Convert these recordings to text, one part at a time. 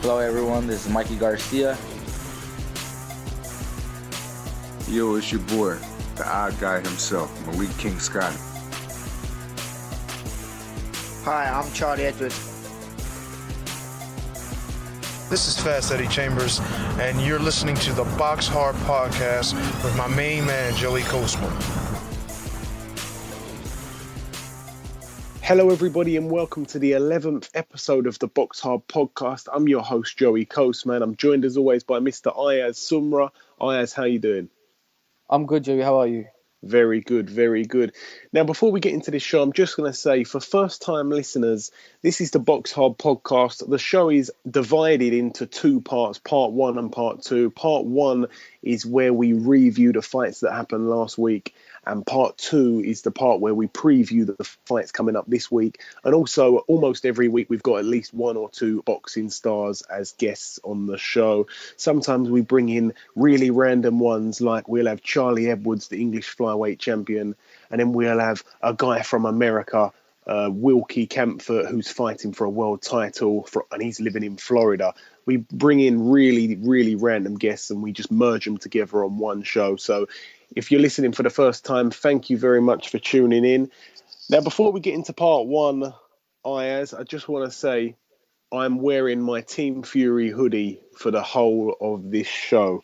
Hello everyone, this is Mikey Garcia. Yo, it's your boy, the odd guy himself, Malik King Scott. Hi, I'm Charlie Edwards. This is Fast Eddie Chambers, and you're listening to the BoxHard podcast with my main man, Joey Coastman. Hello, everybody, and welcome to the 11th episode of the BoxHard podcast. I'm your host, Joey Coastman. I'm joined, as always, by Mr. Ayaz Sumra. Ayaz, how you doing? I'm good, Joey. How are you? Very good, very good. Now, before we get into this show, I'm just going to say, for first-time listeners, this is the BoxHard podcast. The show is divided into two parts, part one and part two. Part one is where we review the fights that happened last week, and part two is the part where we preview the fights coming up this week. And also, almost every week, we've got at least one or two boxing stars as guests on the show. Sometimes we bring in really random ones, like we'll have Charlie Edwards, the English flyweight champion, and then we'll have a guy from America, Wilkie Campfort, who's fighting for a world title, and he's living in Florida. We bring in really, really random guests, and we just merge them together on one show. So if you're listening for the first time, thank you very much for tuning in. Now, before we get into part one, Ayaz, I just want to say I'm wearing my Team Fury hoodie for the whole of this show.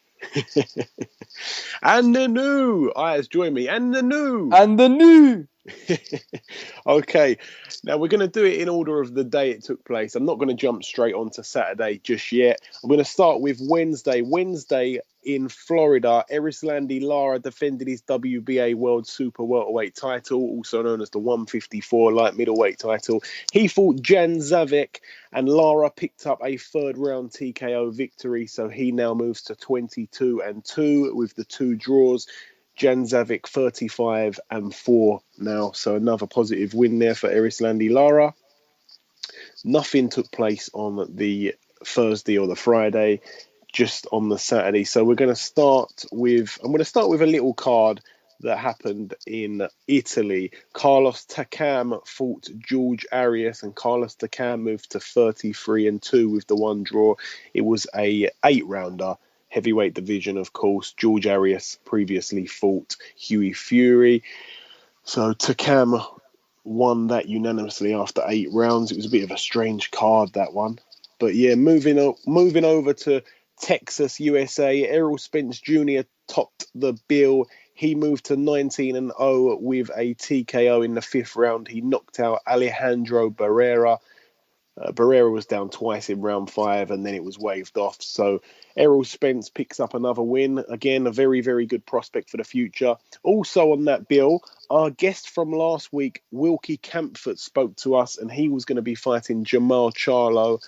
And the new! Ayaz, join me. And the new! And the new! Okay, now we're going to do it in order of the day it took place. I'm not going to jump straight onto Saturday just yet. I'm going to start with Wednesday. Wednesday in Florida, Erislandy Lara defended his WBA World Super Welterweight title, also known as the 154 light middleweight title. He fought Jan Zavek, and Lara picked up a third round TKO victory, so he now moves to 22-2 with the two draws. Jan Zavek 35-4 now, so another positive win there for Erislandy Lara. Nothing took place on the Thursday or the Friday, just on the Saturday. So I'm going to start with a little card that happened in Italy. Carlos Takam fought Julius Jackson, and Carlos Takam moved to 33-2 with the one draw. It was a 8-rounder. Heavyweight division, of course. Julius Jackson previously fought Hughie Fury. So Takam won that unanimously after 8 rounds. It was a bit of a strange card, that one. But yeah, moving over to Texas, USA, Errol Spence Jr. topped the bill. He moved to 19-0 with a TKO in the 5th round. He knocked out Alejandro Barrera. Barrera was down twice in round 5, and then it was waved off. So Errol Spence picks up another win. Again, a very, very good prospect for the future. Also on that bill, our guest from last week, Wilkie Campfort, spoke to us, and he was going to be fighting Jamal Charlo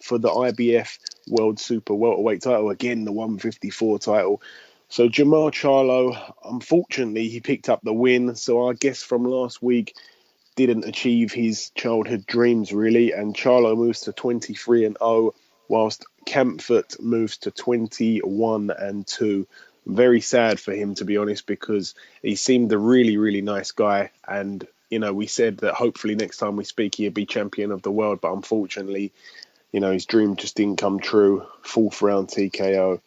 for the IBF World Super Welterweight title. Again, the 154 title. So Jamal Charlo, unfortunately, he picked up the win. So our guest from last week didn't achieve his childhood dreams, really, and Charlo moves to 23-0, whilst Campfort moves to 21-2. Very sad for him, to be honest, because he seemed a really, really nice guy, and we said that hopefully next time we speak he'd be champion of the world, but unfortunately, his dream just didn't come true. 4th round TKO.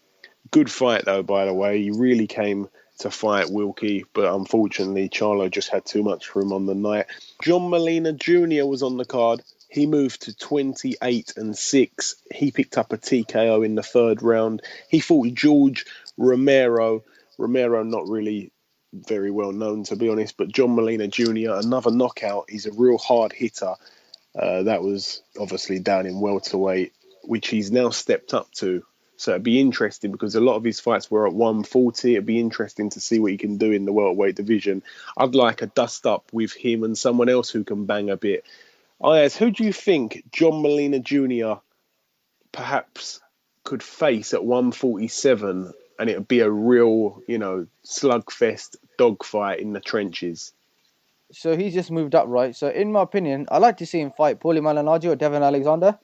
Good fight, though, by the way. He really came to fight Wilkie, but unfortunately Charlo just had too much for him on the night. John Molina Jr. was on the card. He moved to 28-6. He picked up a TKO in the 3rd round. He fought George Romero. Romero not really very well known, to be honest, but John Molina Jr., another knockout. He's a real hard hitter. That was obviously down in welterweight, which he's now stepped up to. So it'd be interesting because a lot of his fights were at 140. It'd be interesting to see what he can do in the welterweight division. I'd like a dust-up with him and someone else who can bang a bit. Ayaz, who do you think John Molina Jr. perhaps could face at 147 and it would be a real, slugfest dogfight in the trenches? So he's just moved up, right? So in my opinion, I'd like to see him fight Paulie Malignaggi or Devin Alexander.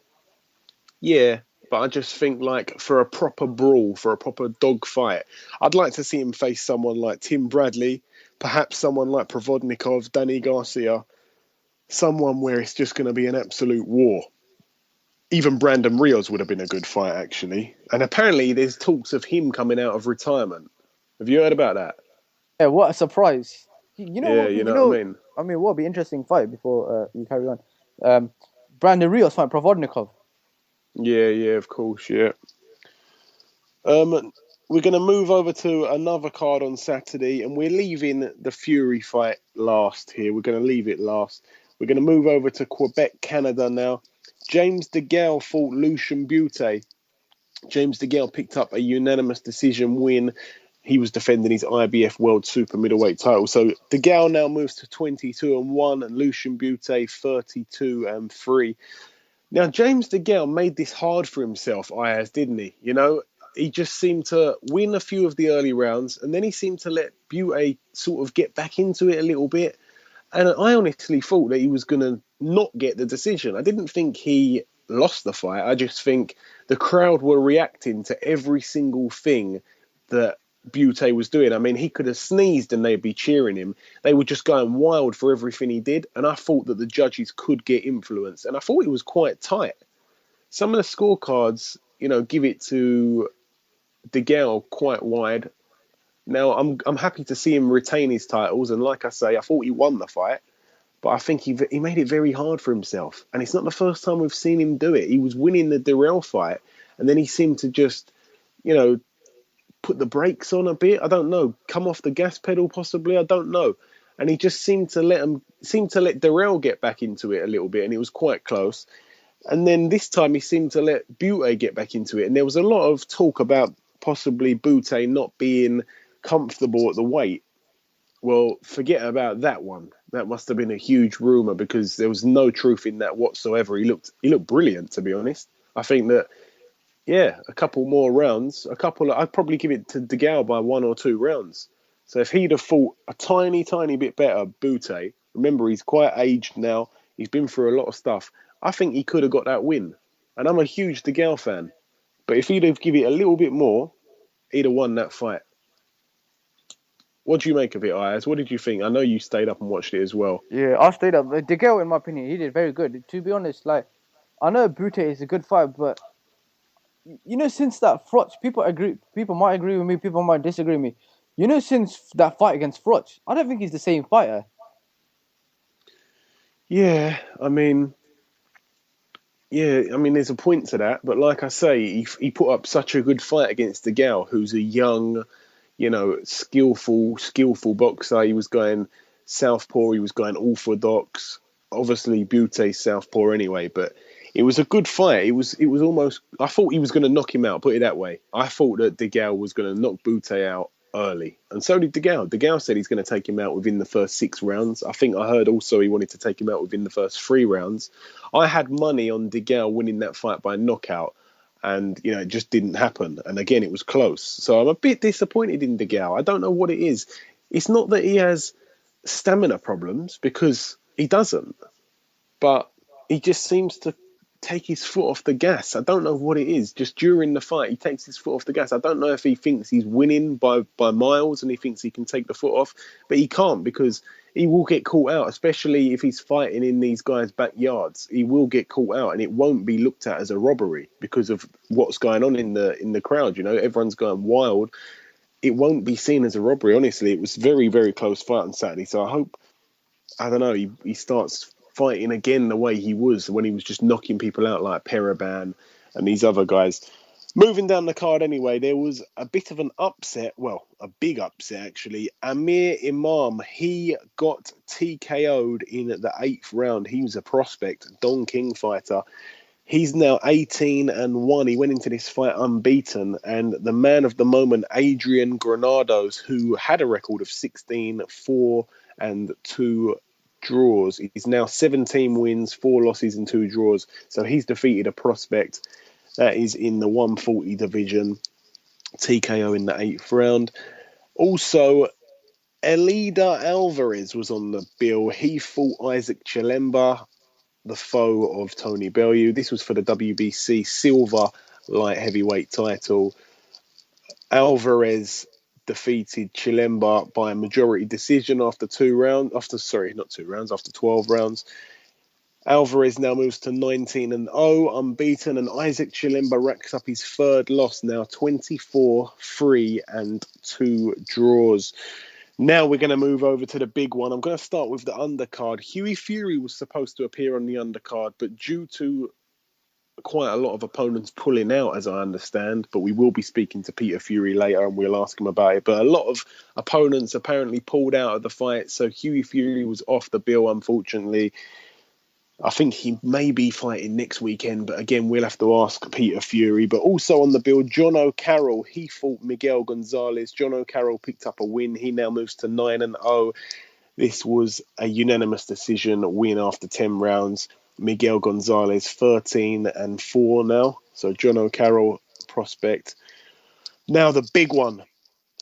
Yeah. But I just think, for a proper brawl, for a proper dogfight, I'd like to see him face someone like Tim Bradley, perhaps someone like Provodnikov, Danny Garcia, someone where it's just going to be an absolute war. even Brandon Rios would have been a good fight, actually. And apparently there's talks of him coming out of retirement. Have you heard about that? Yeah, what a surprise! You know Yeah, what? you You know what I know, mean? I mean, what would be an interesting fight before you carry on? Brandon Rios fight Provodnikov. Yeah, of course, yeah. We're going to move over to another card on Saturday, and we're leaving the Fury fight last here. We're going to leave it last. We're going to move over to Quebec, Canada now. James DeGale fought Lucian Butte. James DeGale picked up a unanimous decision win. He was defending his IBF World Super Middleweight title. So DeGale now moves to 22-1, and Lucian Butte 32-3. Now, James DeGale made this hard for himself, Ayaz, didn't he? You know, he just seemed to win a few of the early rounds, and then he seemed to let Butte sort of get back into it a little bit. And I honestly thought that he was going to not get the decision. I didn't think he lost the fight. I just think the crowd were reacting to every single thing that Butte was doing. I mean, he could have sneezed and they'd be cheering him. They were just going wild for everything he did. And I thought that the judges could get influenced. And I thought it was quite tight. Some of the scorecards, you know, give it to DeGale quite wide. Now, I'm happy to see him retain his titles. And like I say, I thought he won the fight. But I think he made it very hard for himself. And it's not the first time we've seen him do it. He was winning the Dirrell fight. And then he seemed to just, you know, put the brakes on a bit. I don't know. Come off the gas pedal possibly. I don't know. And he just seemed to let Dirrell get back into it a little bit. And it was quite close. And then this time he seemed to let Butte get back into it. And there was a lot of talk about possibly Butte not being comfortable at the weight. Well, forget about that one. That must have been a huge rumour because there was no truth in that whatsoever. He looked brilliant, to be honest. I think that, yeah, a couple more rounds, I'd probably give it to DeGale by 1 or 2 rounds. So if he'd have fought a tiny, tiny bit better, Butte, remember he's quite aged now. He's been through a lot of stuff. I think he could have got that win. And I'm a huge DeGale fan. But if he'd have given it a little bit more, he'd have won that fight. What do you make of it, Ayaz? What did you think? I know you stayed up and watched it as well. Yeah, I stayed up. DeGale, in my opinion, he did very good. To be honest, like I know Butte is a good fight, but you know, since that Froch, people might agree with me, people might disagree with me. You know, since that fight against Froch, I don't think he's the same fighter. Yeah, I mean, there's a point to that. But like I say, he put up such a good fight against DeGale, who's a young, you know, skillful boxer. He was going southpaw, he was going orthodox. Obviously, Butte's southpaw anyway, but it was a good fight. It was almost. I thought he was going to knock him out. Put it that way. I thought that DeGale was going to knock Butte out early, and so did DeGale. DeGale said he's going to take him out within the first 6 rounds. I think I heard also he wanted to take him out within the first 3 rounds. I had money on DeGale winning that fight by knockout. And, you know, it just didn't happen. And again, it was close. So I'm a bit disappointed in DeGale. I don't know what it is. It's not that he has stamina problems, because he doesn't. But he just seems to take his foot off the gas. I don't know what it is. Just during the fight, he takes his foot off the gas. I don't know if he thinks he's winning by miles and he thinks he can take the foot off. But he can't, because he will get caught out, especially if he's fighting in these guys' backyards. He will get caught out, and it won't be looked at as a robbery because of what's going on in the crowd. You know, everyone's going wild. It won't be seen as a robbery. Honestly, it was very, very close fight on Saturday. So I hope, I don't know, he starts fighting again the way he was when he was just knocking people out like Paraban and these other guys. Moving down the card anyway, there was a bit of an upset. Well, a big upset, actually. Amir Imam, he got TKO'd in the 8th round. He was a prospect, Don King fighter. He's now 18-1. He went into this fight unbeaten. And the man of the moment, Adrian Granados, who had a record of 16-4 and 2 draws. He's now 17 wins, 4 losses and 2 draws. So he's defeated a prospect. That is in the 140 division. TKO in the 8th round. Also, Elida Alvarez was on the bill. He fought Isaac Chilemba, the foe of Tony Bellew. This was for the WBC silver light heavyweight title. Alvarez defeated Chilemba by a majority decision after 12 rounds. Alvarez now moves to 19-0, unbeaten, and Isaac Chilemba racks up his third loss now, 24-3 and 2 draws. Now we're going to move over to the big one. I'm going to start with the undercard. Hughie Fury was supposed to appear on the undercard, but due to quite a lot of opponents pulling out, as I understand, but we will be speaking to Peter Fury later and we'll ask him about it. But a lot of opponents apparently pulled out of the fight, so Hughie Fury was off the bill, unfortunately. I think he may be fighting next weekend, but again, we'll have to ask Peter Fury. But also on the bill, John O'Carroll. He fought Miguel Gonzalez. John O'Carroll picked up a win. He now moves to 9-0. This was a unanimous decision win after 10 rounds. Miguel Gonzalez 13-4 now. So John O'Carroll prospect. Now the big one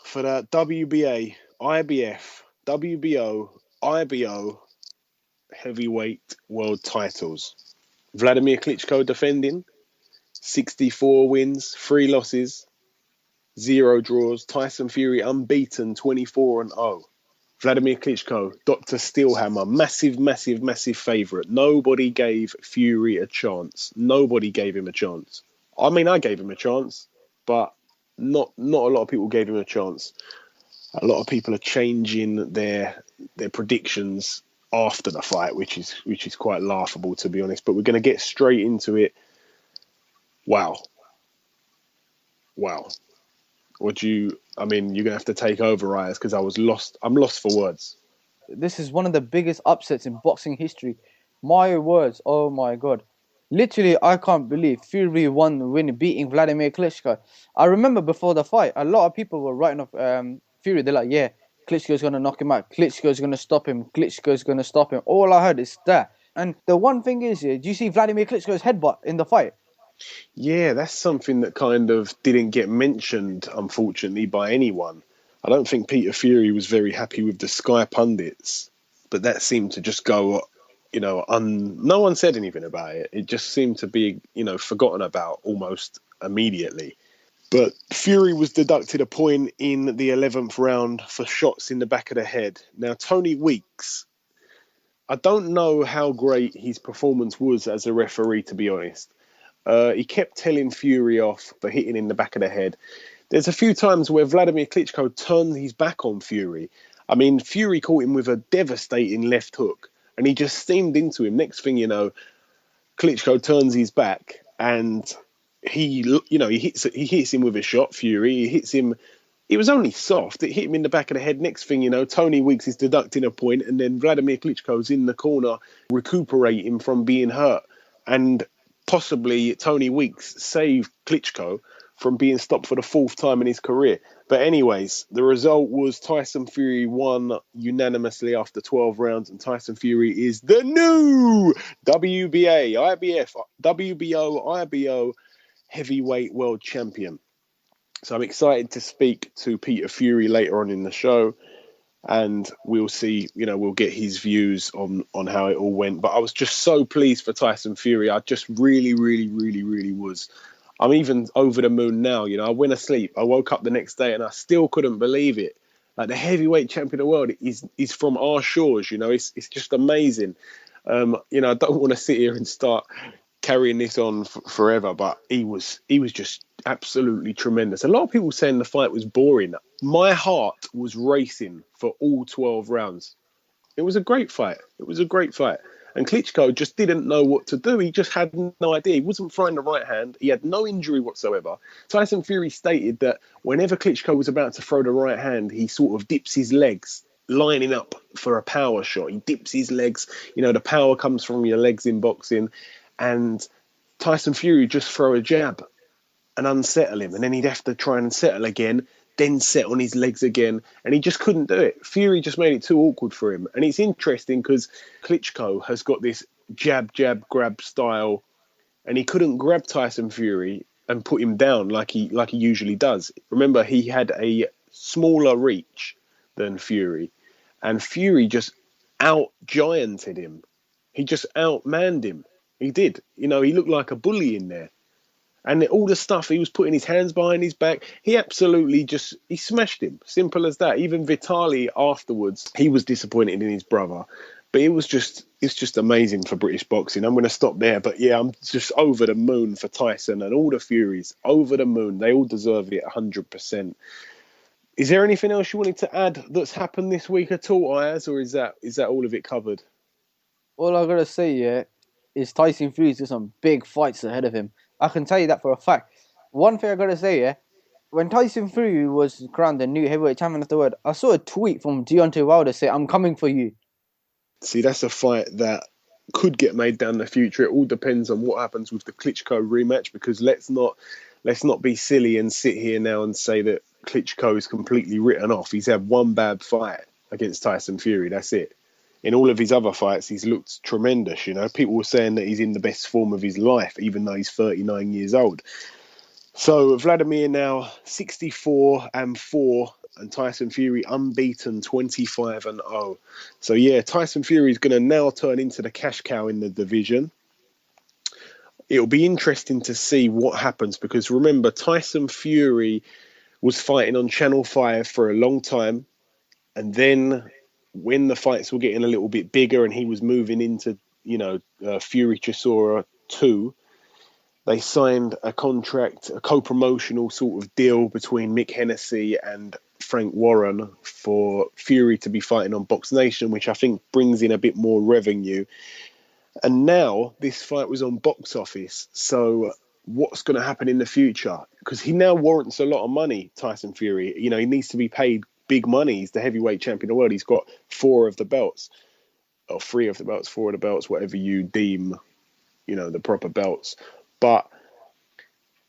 for the WBA, IBF, WBO, IBO heavyweight world titles. Wladimir Klitschko defending, 64 wins, 3 losses, 0 draws. Tyson Fury unbeaten, 24-0. Wladimir Klitschko, Dr. Steelhammer, massive favourite. Nobody gave Fury a chance. Nobody gave him a chance. I mean, I gave him a chance, but not a lot of people gave him a chance. A lot of people are changing their predictions after the fight, which is quite laughable, to be honest. But we're going to get straight into it. Wow. You're going to have to take over, Ayaz, because I'm lost for words. This is one of the biggest upsets in boxing history. My words, oh my God. Literally, I can't believe Fury won the win, beating Wladimir Klitschko. I remember before the fight, a lot of people were writing off Fury. They're like, yeah, Klitschko's going to knock him out. Klitschko's going to stop him. Klitschko's going to stop him. All I heard is that. And the one thing is, do you see Wladimir Klitschko's headbutt in the fight? Yeah, that's something that kind of didn't get mentioned, unfortunately, by anyone. I don't think Peter Fury was very happy with the Sky pundits, but that seemed to just go, no one said anything about it. It just seemed to be, forgotten about almost immediately. But Fury was deducted a point in the 11th round for shots in the back of the head. Now, Tony Weeks, I don't know how great his performance was as a referee, to be honest. He kept telling Fury off for hitting in the back of the head. There's a few times where Wladimir Klitschko turned his back on Fury. I mean, Fury caught him with a devastating left hook, and he just steamed into him. Next thing you know, Klitschko turns his back, and he hits him with a shot. Fury, he hits him. It was only soft. It hit him in the back of the head. Next thing you know, Tony Weeks is deducting a point, and then Wladimir Klitschko's in the corner recuperating from being hurt, and possibly Tony Weeks saved Klitschko from being stopped for the 4th time in his career. But anyways, the result was Tyson Fury won unanimously after 12 rounds, and Tyson Fury is the new WBA, IBF, WBO, IBO heavyweight world champion. So I'm excited to speak to Peter Fury later on in the show, and we'll see, we'll get his views on how it all went. But I was just so pleased for Tyson Fury. I just really was. I'm even over the moon now. I went to sleep. I woke up the next day and I still couldn't believe it. Like, the heavyweight champion of the world is from our shores. It's just amazing. I don't want to sit here and start carrying this on forever, but he was just absolutely tremendous. A lot of people saying the fight was boring. My heart was racing for all 12 rounds. It was a great fight. And Klitschko just didn't know what to do. He just had no idea. He wasn't throwing the right hand. He had no injury whatsoever. Tyson Fury stated that whenever Klitschko was about to throw the right hand, he sort of dips his legs, lining up for a power shot. He dips his legs. The power comes from your legs in boxing. And Tyson Fury just throw a jab and unsettle him. And then he'd have to try and settle again, then set on his legs again. And he just couldn't do it. Fury just made it too awkward for him. And it's interesting because Klitschko has got this jab, grab style. And he couldn't grab Tyson Fury and put him down like he usually does. Remember, he had a smaller reach than Fury. And Fury just out-gianted him. He just outmanned him. He did. He looked like a bully in there. And all the stuff, he was putting his hands behind his back. He absolutely he smashed him. Simple as that. Even Vitali afterwards, he was disappointed in his brother. But it's just amazing for British boxing. I'm going to stop there. But yeah, I'm just over the moon for Tyson and all the Furies. Over the moon. They all deserve it 100%. Is there anything else you wanted to add that's happened this week at all, Ayaz, or is that all of it covered? All I gotta say, yeah, is Tyson Fury's got some big fights ahead of him. I can tell you that for a fact. One thing I gotta say, yeah, when Tyson Fury was crowned the new heavyweight champion of the world, I saw a tweet from Deontay Wilder say, "I'm coming for you." See, that's a fight that could get made down the future. It all depends on what happens with the Klitschko rematch, because let's not be silly and sit here now and say that Klitschko is completely written off. He's had one bad fight against Tyson Fury. That's it. In all of his other fights, he's looked tremendous. You know, people were saying that he's in the best form of his life, even though he's 39 years old. So Wladimir now 64-4, and Tyson Fury unbeaten 25-0. So yeah, Tyson Fury is going to now turn into the cash cow in the division. It'll be interesting to see what happens, because remember, Tyson Fury was fighting on Channel 5 for a long time, and then when the fights were getting a little bit bigger and he was moving into, Fury Chisora 2, they signed a contract, a co-promotional sort of deal between Mick Hennessy and Frank Warren for Fury to be fighting on Box Nation, which I think brings in a bit more revenue. And now this fight was on Box Office. So what's going to happen in the future? Because he now warrants a lot of money, Tyson Fury. You know, he needs to be paid big money. He's the heavyweight champion of the world. He's got 4 of the belts, or 3 of the belts, 4 of the belts, whatever you deem, the proper belts. But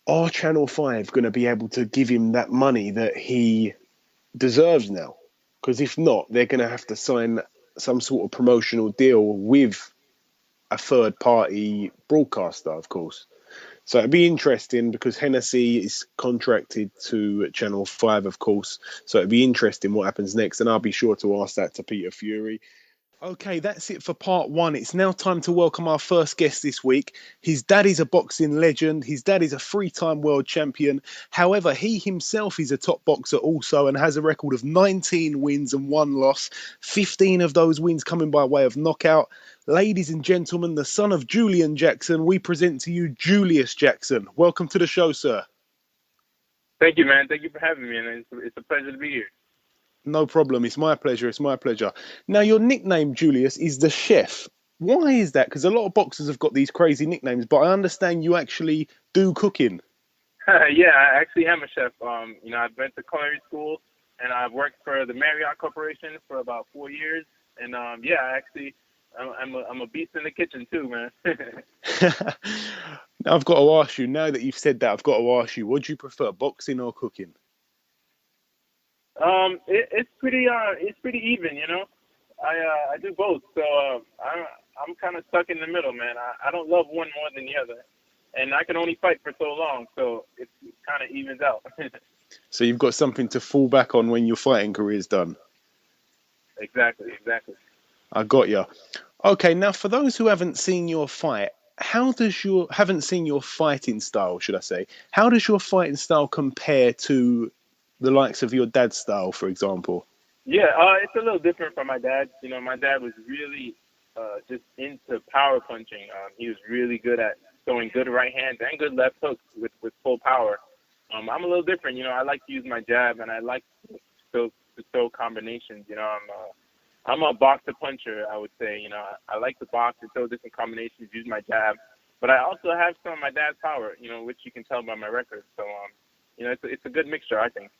are Channel 5 going to be able to give him that money that he deserves now? Because if not, they're going to have to sign some sort of promotional deal with a third-party broadcaster, of course. So it'd be interesting, because Hennessy is contracted to Channel 5, of course. So it'd be interesting what happens next, and I'll be sure to ask that to Peter Fury. Okay, that's it for part 1. It's now time to welcome our first guest this week. His dad is a boxing legend. His dad is a 3-time world champion. However, he himself is a top boxer also, and has a record of 19 wins and 1 loss, 15 of those wins coming by way of knockout. Ladies and gentlemen, the son of Julian Jackson, we present to you Julius Jackson. Welcome to the show, sir. Thank you, man. Thank you for having me, and it's a pleasure to be here. No problem. It's my pleasure. It's my pleasure. Now, your nickname, Julius, is the Chef. Why is that? Because a lot of boxers have got these crazy nicknames, but I understand you actually do cooking. Yeah, I actually am a chef. I've been to culinary school, and I've worked for the Marriott Corporation for about 4 years. And I'm a beast in the kitchen too, man. Now, I've got to ask you. Now that you've said that, I've got to ask you: would you prefer boxing or cooking? It's pretty even, I do both, so I'm kind of stuck in the middle, man. I don't love one more than the other, and I can only fight for so long, so it kind of evens out. So you've got something to fall back on when your fighting career's done. Exactly. I got you. Okay, now for those who haven't seen your fight, haven't seen your fighting style, should I say? How does your fighting style compare to the likes of your dad's style, for example? Yeah, it's a little different from my dad. My dad was really just into power punching. He was really good at throwing good right hands and good left hooks with full power. I'm a little different. I like to use my jab, and I like to throw combinations. I'm a boxer puncher, I would say. I like to box and throw different combinations, use my jab. But I also have some of my dad's power, which you can tell by my record. So, it's a good mixture, I think.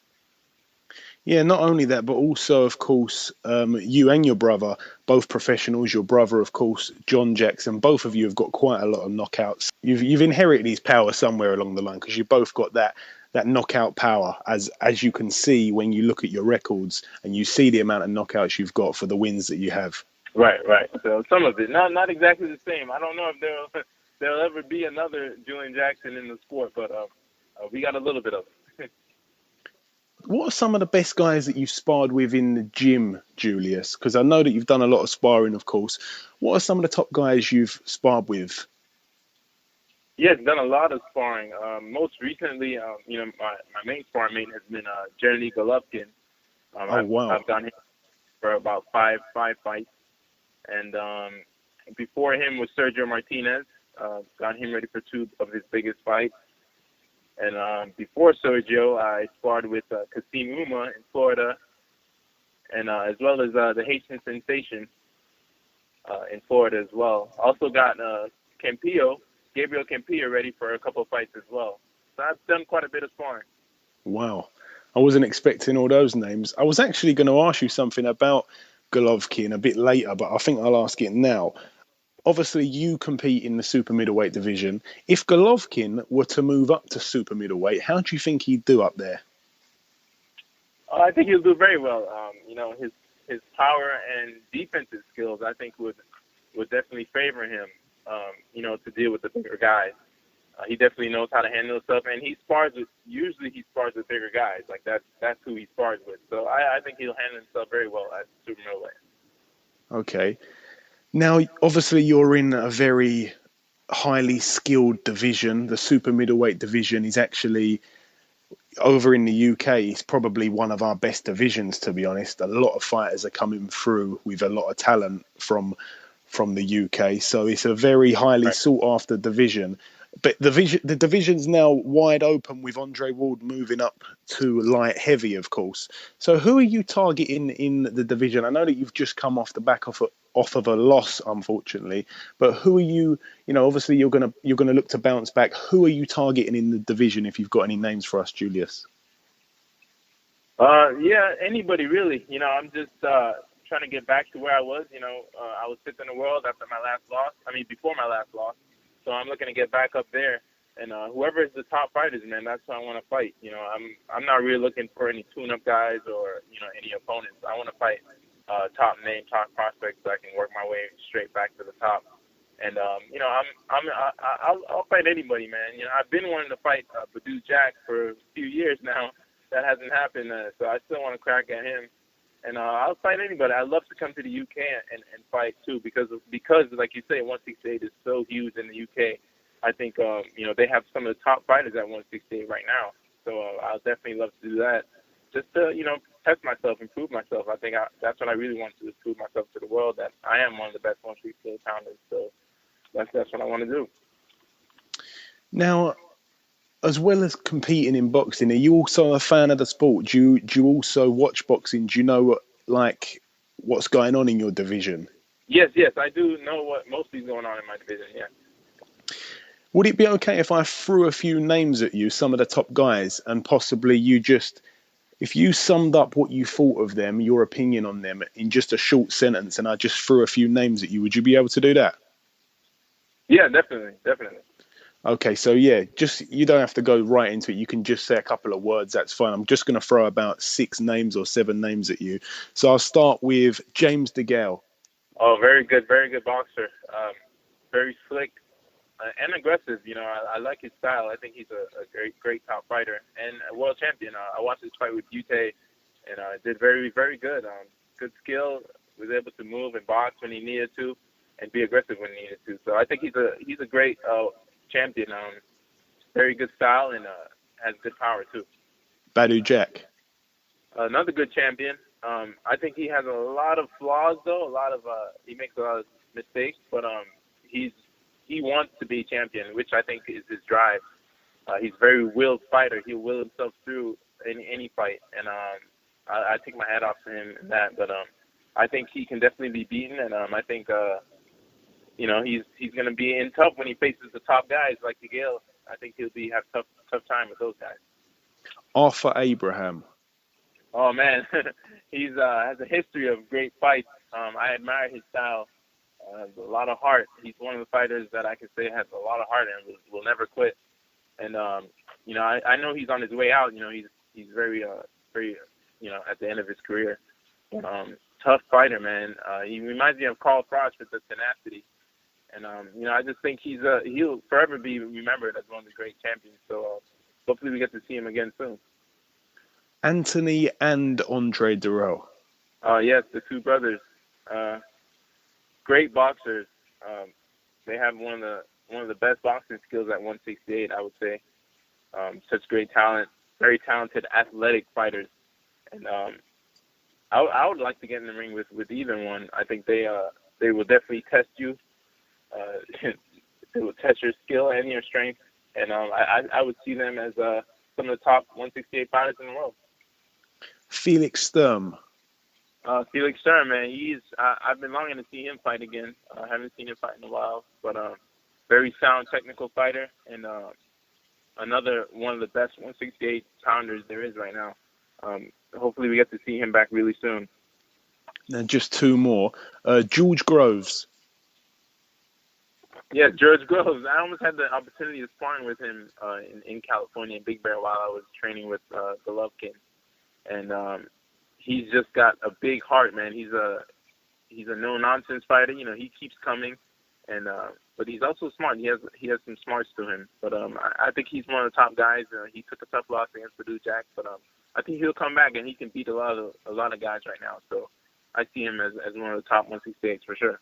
Yeah, not only that, but also, of course, you and your brother, both professionals. Your brother, of course, John Jackson. Both of you have got quite a lot of knockouts. You've inherited his power somewhere along the line, because you both got that knockout power, as you can see when you look at your records and you see the amount of knockouts you've got for the wins that you have. Right. So some of it, not exactly the same. I don't know if there'll ever be another Julian Jackson in the sport, but we got a little bit of it. What are some of the best guys that you've sparred with in the gym, Julius? Because I know that you've done a lot of sparring, of course. What are some of the top guys you've sparred with? Yeah, I've done a lot of sparring. Most recently, my main sparring mate has been Golovkin. Oh, wow. I've done him for about five fights. And before him was Sergio Martinez. Got him ready for two of his biggest fights. And before Sergio, I sparred with Kasim Uma in Florida, and as well as the Haitian Sensation in Florida as well. Also got Gabriel Campillo ready for a couple of fights as well. So I've done quite a bit of sparring. Wow. I wasn't expecting all those names. I was actually going to ask you something about Golovkin a bit later, but I think I'll ask it now. Obviously, you compete in the super middleweight division. If Golovkin were to move up to super middleweight, how do you think he'd do up there? I think he'll do very well. His power and defensive skills, I think, would definitely favor him. To deal with the bigger guys. He definitely knows how to handle himself, and usually he spars with bigger guys. Like that's who he spars with. So I think he'll handle himself very well at super middleweight. Okay. Now, obviously, you're in a very highly skilled division. The super middleweight division is actually over in the UK. It's probably one of our best divisions, to be honest. A lot of fighters are coming through with a lot of talent from the UK. So it's a very highly sought after division. But the division's now wide open with Andre Ward moving up to light heavy, of course. So who are you targeting in the division? I know that you've just come off the back of a loss, unfortunately. But who are you? Obviously you're gonna look to bounce back. Who are you targeting in the division? If you've got any names for us, Julius. Yeah, anybody really. I'm just trying to get back to where I was. I was fifth in the world after my last loss. Before my last loss. So I'm looking to get back up there, and whoever is the top fighters, man, that's who I want to fight. I'm not really looking for any tune-up guys or any opponents. I want to fight top name, top prospects, so I can work my way straight back to the top. And I'll fight anybody, man. I've been wanting to fight Badou Jack for a few years now. That hasn't happened, so I still want to crack at him. And I'll fight anybody. I'd love to come to the UK and fight too, because like you say, 168 is so huge in the UK. I think they have some of the top fighters at 168 right now. So I'll definitely love to do that, just to test myself, improve myself. I think that's what I really want to do, is prove myself to the world that I am one of the best 168 pounders. So that's what I want to do. Now, as well as competing in boxing, are you also a fan of the sport? Do you also watch boxing? Do you know what's going on in your division? Yes, I do know what mostly is going on in my division, yeah. Would it be okay if I threw a few names at you, some of the top guys, and possibly if you summed up what you thought of them, your opinion on them in just a short sentence, and I just threw a few names at you, would you be able to do that? Yeah, definitely. Okay, so yeah, you don't have to go right into it. You can just say a couple of words. That's fine. I'm just going to throw about 6 names or 7 names at you. So I'll start with James DeGale. Oh, very good boxer. Very slick and aggressive. I like his style. I think he's a great top fighter and a world champion. I watched his fight with Butte and did very, very good. Good skill. Was able to move and box when he needed to, and be aggressive when he needed to. So I think he's a great champion. Very good style and has good power too. Badou Jack. Another good champion. I think he has a lot of flaws though. He makes a lot of mistakes, but he wants to be champion, which I think is his drive. He's a very willed fighter. He'll will himself through any fight, and I take my hat off to him in that. But I think he can definitely be beaten, and I think he's going to be in tough when he faces the top guys like DeGale. I think he'll have tough time with those guys. Arthur Abraham. Oh man, he's has a history of great fights. I admire his style. Has a lot of heart. He's one of the fighters that I can say has a lot of heart and will never quit. And I know he's on his way out. He's very at the end of his career. Tough fighter, man. He reminds me of Carl Froch with the tenacity. And I just think he'll forever be remembered as one of the great champions. So hopefully we get to see him again soon. Anthony and Andre Dirrell. Yes, the two brothers. Great boxers. They have one of the best boxing skills at 168, I would say. Such great talent, very talented, athletic fighters. And I would like to get in the ring with either one. I think they they will definitely test you. They will test your skill and your strength. And I would see them as some of the top 168 fighters in the world. Felix Sturm. Felix Sturm, man, I've been longing to see him fight again. I haven't seen him fight in a while, but very sound technical fighter, and another one of the best 168 pounders there is right now. Hopefully we get to see him back really soon. And just two more. George Groves. Yeah, George Groves. I almost had the opportunity of sparring with him in California, in Big Bear, while I was training with Golovkin. And he's just got a big heart, man. He's a no-nonsense fighter. You know, he keeps coming. And but he's also smart. He has some smarts to him. But I think he's one of the top guys. He took a tough loss against Purdue Jack, but I think he'll come back and he can beat a lot of guys right now. So I see him as one of the top 168s for sure.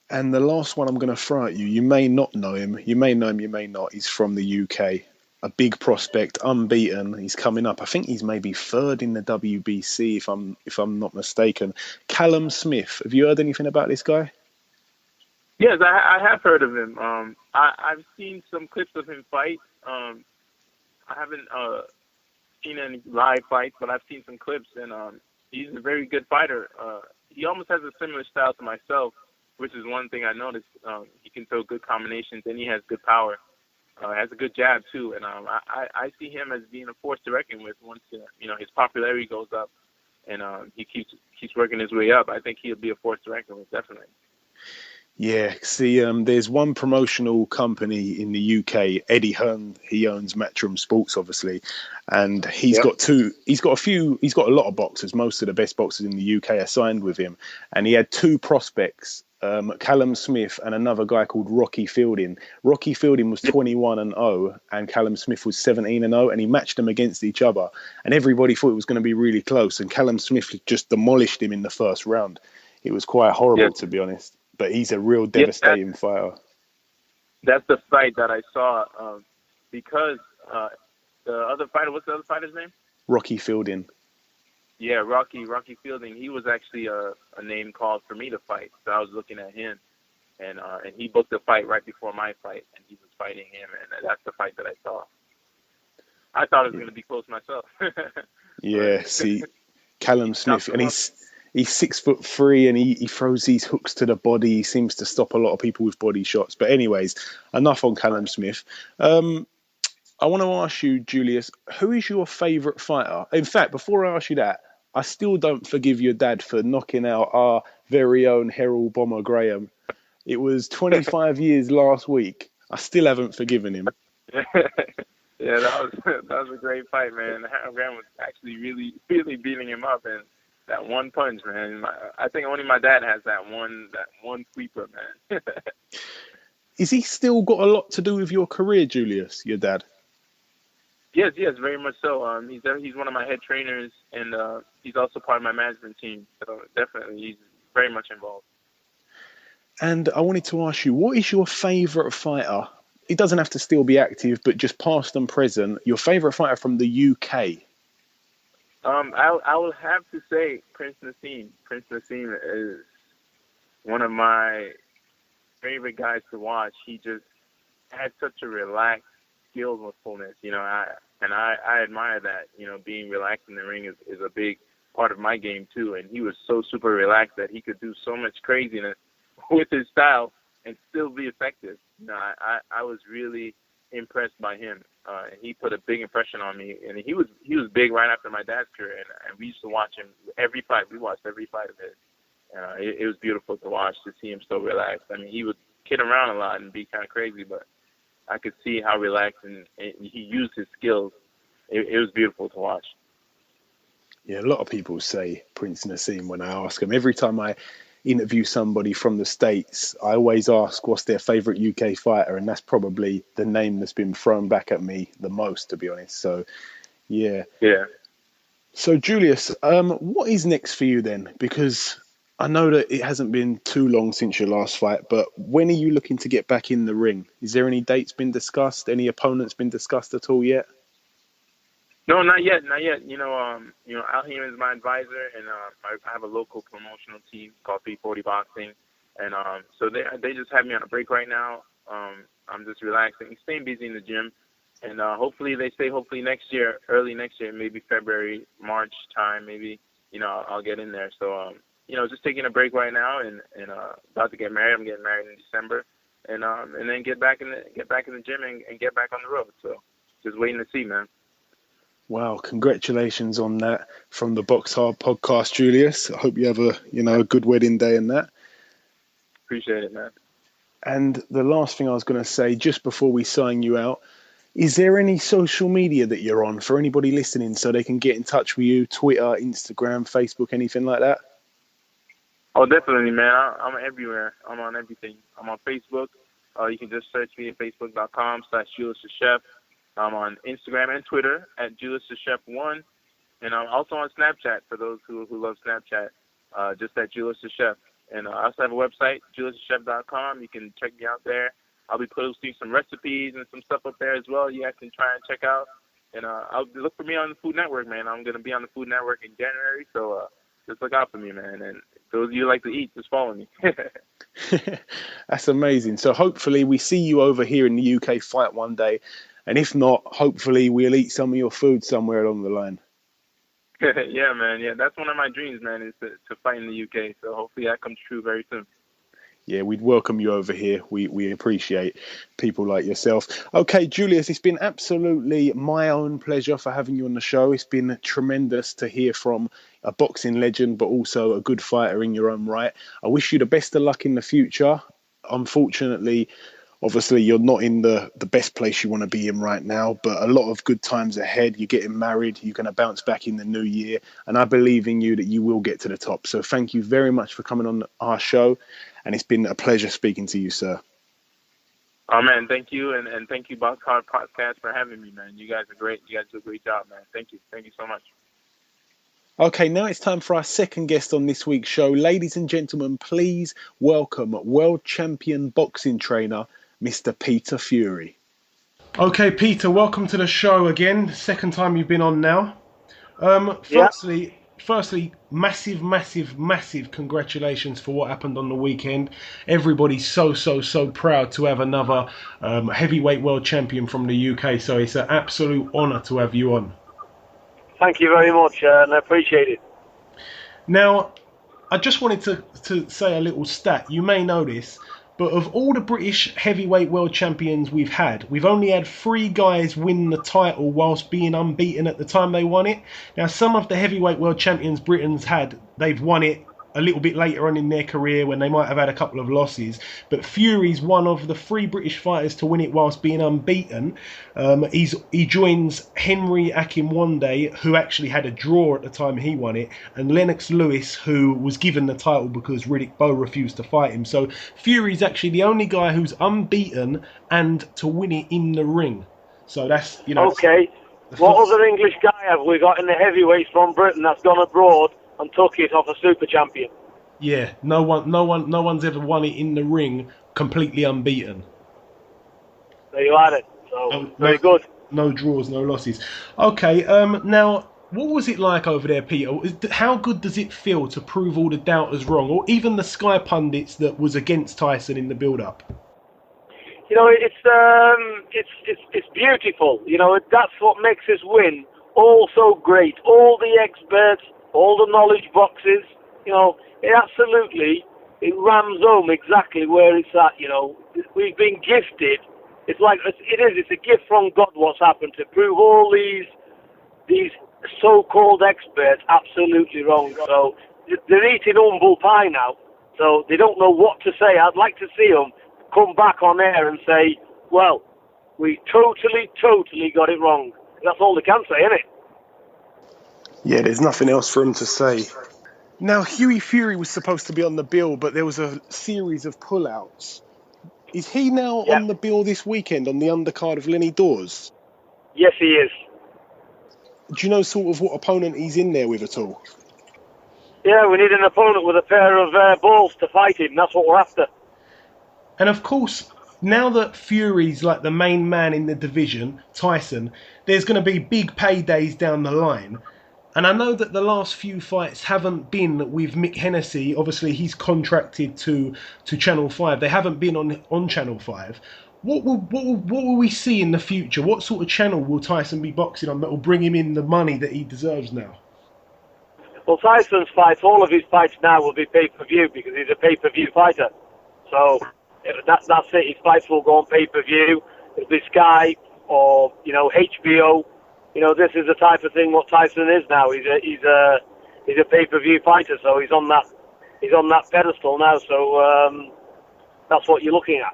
And the last one I'm going to throw at you. You may not know him. You may know him. You may not. He's from the UK. A big prospect, unbeaten. He's coming up. I think he's maybe third in the WBC, if I'm not mistaken. Callum Smith. Have you heard anything about this guy? Yes, I have heard of him. I've seen some clips of him fight. I haven't seen any live fights, but I've seen some clips, and he's a very good fighter. He almost has a similar style to myself, which is one thing I noticed. He can throw good combinations, and he has good power. Has a good jab too, and I see him as being a force to reckon with once his popularity goes up, and he keeps working his way up. I think he'll be a force to reckon with, definitely. Yeah, see, there's one promotional company in the UK, Eddie Hearn. He owns Matchroom Sports, obviously, and he's got a lot of boxers. Most of the best boxers in the UK are signed with him, and he had two prospects. Callum Smith and another guy called Rocky Fielding. Rocky Fielding was 21-0 and Callum Smith was 17-0, and he matched them against each other. And everybody thought it was going to be really close, and Callum Smith just demolished him in the first round. It was quite horrible, to be honest. But he's a real devastating fighter. That's the fight that I saw because the other fighter, what's the other fighter's name? Rocky Fielding. Yeah, Rocky Fielding. He was actually a name called for me to fight. So I was looking at him, and he booked the fight right before my fight, and he was fighting him, and that's the fight that I saw. I thought it was going to be close myself. Yeah, see, Callum Smith, and he's 6'3", and he throws these hooks to the body. He seems to stop a lot of people with body shots. But anyways, enough on Callum Smith. I want to ask you, Julius, who is your favourite fighter? In fact, before I ask you that, I still don't forgive your dad for knocking out our very own Herol Graham. It was 25 years last week. I still haven't forgiven him. Yeah, that was a great fight, man. Herol Graham was actually really, really beating him up, and that one punch, man. I think only my dad has that one sweeper, man. Is he still got a lot to do with your career, Julius, your dad? Yes, very much so. He's one of my head trainers, and he's also part of my management team. So definitely, he's very much involved. And I wanted to ask you, what is your favourite fighter? It doesn't have to still be active, but just past and present. Your favourite fighter from the UK? I will have to say Prince Nassim. Prince Nassim is one of my favorite guys to watch. He just had such a relaxed skillfulness, I admire that. Being relaxed in the ring is a big part of my game too. And he was so super relaxed that he could do so much craziness with his style and still be effective. I was really impressed by him. He put a big impression on me, and he was big right after my dad's career, and we used to watch him every fight. We watched every fight of his. It was beautiful to watch, to see him so relaxed. I mean, he would kid around a lot and be kind of crazy, but I could see how relaxed and he used his skills. It was beautiful to watch. Yeah, a lot of people say Prince Nassim when I ask them. Every time I interview somebody from the States, I always ask what's their favourite UK fighter, and that's probably the name that's been thrown back at me the most, to be honest. So, yeah. So, Julius, what is next for you then? Because I know that it hasn't been too long since your last fight, but when are you looking to get back in the ring? Is there any dates been discussed? Any opponents been discussed at all yet? No, not yet, not yet. Al Heyman is my advisor, and I have a local promotional team called 340 Boxing, and so they just have me on a break right now. I'm just relaxing, staying busy in the gym, and hopefully next year, early next year, maybe February, March time, maybe I'll get in there. So just taking a break right now, and about to get married. I'm getting married in December, and then get back in the gym and get back on the road. So just waiting to see, man. Wow, congratulations on that from the BoxHard podcast, Julius. I hope you have a good wedding day and that. Appreciate it, man. And the last thing I was going to say, just before we sign you out, is there any social media that you're on for anybody listening so they can get in touch with you? Twitter, Instagram, Facebook, anything like that? Oh, definitely, man. I'm everywhere. I'm on everything. I'm on Facebook. You can just search me at facebook.com/JuliusTheChef. I'm on Instagram and Twitter at JuliusTheChef1. And I'm also on Snapchat for those who love Snapchat, just at JuliusTheChef. And I also have a website, JuliusTheChef.com. You can check me out there. I'll be posting some recipes and some stuff up there as well. You guys can try and check out. And I'll look for me on the Food Network, man. I'm going to be on the Food Network in January, so just look out for me, man. And those of you who like to eat, just follow me. That's amazing. So hopefully we see you over here in the UK fight one day. And if not, hopefully we'll eat some of your food somewhere along the line. Yeah, man. Yeah, that's one of my dreams, man, is to fight in the UK. So hopefully that comes true very soon. Yeah, we'd welcome you over here. We appreciate people like yourself. Okay, Julius, it's been absolutely my own pleasure for having you on the show. It's been tremendous to hear from a boxing legend, but also a good fighter in your own right. I wish you the best of luck in the future. Unfortunately, obviously, you're not in the best place you want to be in right now, but a lot of good times ahead. You're getting married. You're going to bounce back in the new year. And I believe in you that you will get to the top. So thank you very much for coming on our show. And it's been a pleasure speaking to you, sir. Oh, man, thank you. And thank you, BoxHard Podcast, for having me, man. You guys are great. You guys do a great job, man. Thank you. Thank you so much. Okay, now it's time for our second guest on this week's show. Ladies and gentlemen, please welcome world champion boxing trainer, Mr. Peter Fury. Okay, Peter, welcome to the show again. Second time you've been on now. Firstly, massive congratulations for what happened on the weekend. Everybody's so proud to have another heavyweight world champion from the UK. So it's an absolute honour to have you on. Thank you very much, and I appreciate it. Now, I just wanted to say a little stat. You may know this, but of all the British heavyweight world champions we've only had 3 guys win the title whilst being unbeaten at the time they won it. Now, some of the heavyweight world champions Britain's had, they've won it a little bit later on in their career when they might have had a couple of losses. But Fury's one of the 3 British fighters to win it whilst being unbeaten. He joins Henry Akinwande, who actually had a draw at the time he won it, and Lennox Lewis, who was given the title because Riddick Bowe refused to fight him. So Fury's actually the only guy who's unbeaten and to win it in the ring. So that's, Okay. What other English guy have we got in the heavyweights from Britain that's gone abroad and took it off a super champion? Yeah, no one's ever won it in the ring completely unbeaten. There you had it. So very good. No draws, no losses. Okay, now what was it like over there, Peter? How good does it feel to prove all the doubters wrong, or even the Sky pundits that was against Tyson in the build-up? It's beautiful. That's what makes us win all so great. All the experts, all the knowledge boxes, it rams home exactly where it's at. We've been gifted. It's a gift from God what's happened to prove all these so-called experts absolutely wrong. So they're eating humble pie now, so they don't know what to say. I'd like to see them come back on air and say, well, we totally got it wrong. That's all they can say, isn't it? Yeah, there's nothing else for him to say. Now, Hughie Fury was supposed to be on the bill, but there was a series of pullouts. Is he now on the bill this weekend on the undercard of Lenny Dawes? Yes, he is. Do you know sort of what opponent he's in there with at all? Yeah, we need an opponent with a pair of balls to fight him. That's what we're after. And of course, now that Fury's like the main man in the division, Tyson, there's going to be big paydays down the line. And I know that the last few fights haven't been with Mick Hennessy. Obviously, he's contracted to Channel 5. They haven't been on Channel 5. What will we see in the future? What sort of channel will Tyson be boxing on that will bring him in the money that he deserves now? Well, Tyson's fights, all of his fights now will be pay-per-view because he's a pay-per-view fighter. So that's it. His fights will go on pay-per-view. It'll be Sky or HBO. This is the type of thing what Tyson is now. He's a pay-per-view fighter, so he's on that pedestal now. So that's what you're looking at.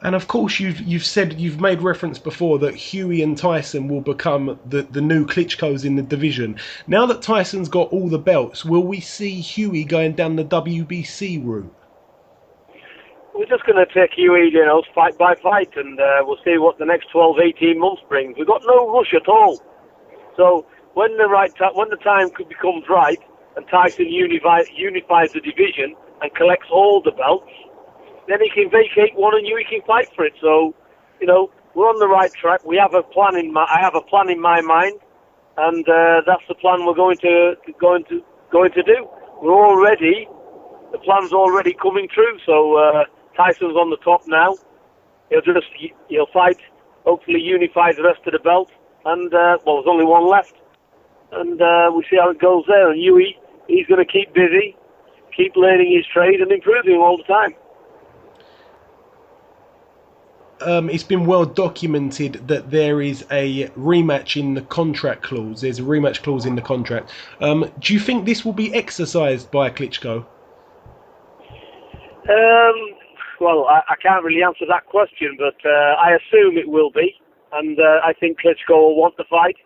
And of course, you've made reference before that Huey and Tyson will become the new Klitschko's in the division. Now that Tyson's got all the belts, will we see Huey going down the WBC route? We're just going to take Huey, fight by fight, and we'll see what the next 12, 18 months brings. We've got no rush at all. So when the time becomes right, and Tyson unifies the division and collects all the belts, then he can vacate one and Huey can fight for it. So, we're on the right track. We have a plan I have a plan in my mind, and that's the plan we're going to do. The plan's already coming true. So Tyson's on the top now. He'll fight, hopefully unify the rest of the belt, and there's only one left, and we see how it goes there. And Huey, he's going to keep busy, keep learning his trade and improving all the time. It's been well documented that there is a rematch in the contract clause. There's a rematch clause in the contract. Do you think this will be exercised by Klitschko? Well, I can't really answer that question, but I assume it will be, and I think Klitschko will want the fight.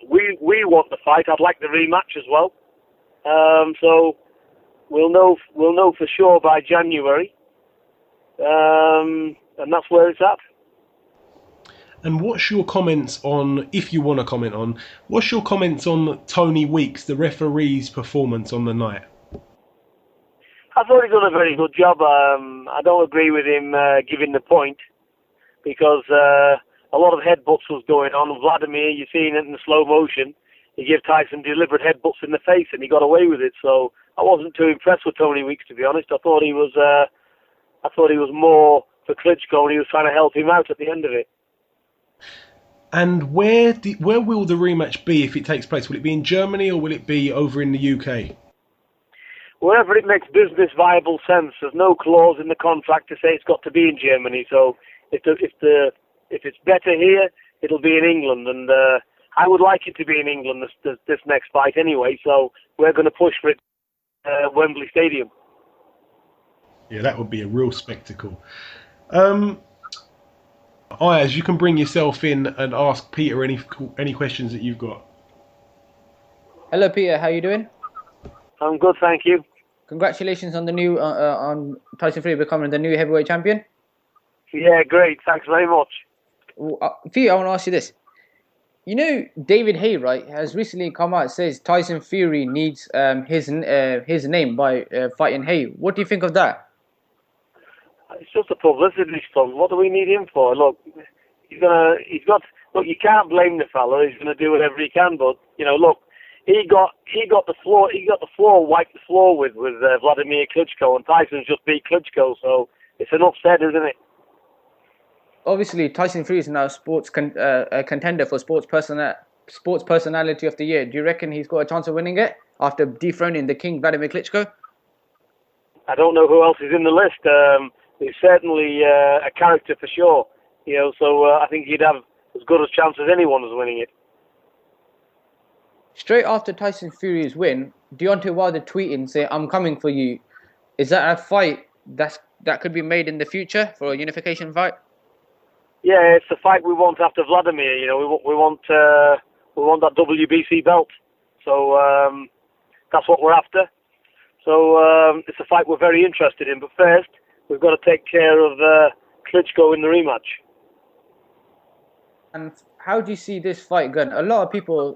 We want the fight. I'd like the rematch as well. So we'll know for sure by January. And that's where it's at. And what's your comments on, if you want to comment on, what's your comments on Tony Weeks, the referee's performance on the night? I thought he done a very good job. I don't agree with him giving the point because a lot of headbutts was going on. Wladimir, you've seen it in the slow motion. He gave Tyson deliberate headbutts in the face and he got away with it. So I wasn't too impressed with Tony Weeks, to be honest. I thought he was more for Klitschko, and he was trying to help him out at the end of it. And where will the rematch be if it takes place? Will it be in Germany or will it be over in the UK? Wherever it makes business viable sense. There's no clause in the contract to say it's got to be in Germany. So if it's better here, it'll be in England, and I would like it to be in England this next fight anyway. So we're going to push for it at Wembley Stadium. Yeah, that would be a real spectacle. Ayaz, you can bring yourself in and ask Peter any questions that you've got. Hello, Peter. How you doing? I'm good, thank you. Congratulations on the new on Tyson Fury becoming the new heavyweight champion. Yeah, great. Thanks very much. Peter, I want to ask you this. David Hay, right, has recently come out and says Tyson Fury needs his name by fighting Hay. What do you think of that? It's just a publicity stunt. What do we need him for? Look, look, you can't blame the fella. He's going to do whatever he can, but look, he got the floor, wiped the floor with Wladimir Klitschko, and Tyson's just beat Klitschko, so it's enough said, isn't it? Obviously, Tyson Fury is now a contender for sports personality of the year. Do you reckon he's got a chance of winning it after dethroning the king, Wladimir Klitschko? I don't know who else is in the list. He's certainly a character for sure. So I think he'd have as good a chance as anyone as winning it. Straight after Tyson Fury's win, Deontay Wilder tweeting saying, "I'm coming for you." Is that a fight that could be made in the future for a unification fight? Yeah, it's the fight we want after Wladimir. We want that WBC belt. So that's what we're after. So it's a fight we're very interested in. But first, we've got to take care of Klitschko in the rematch. And how do you see this fight going? A lot of people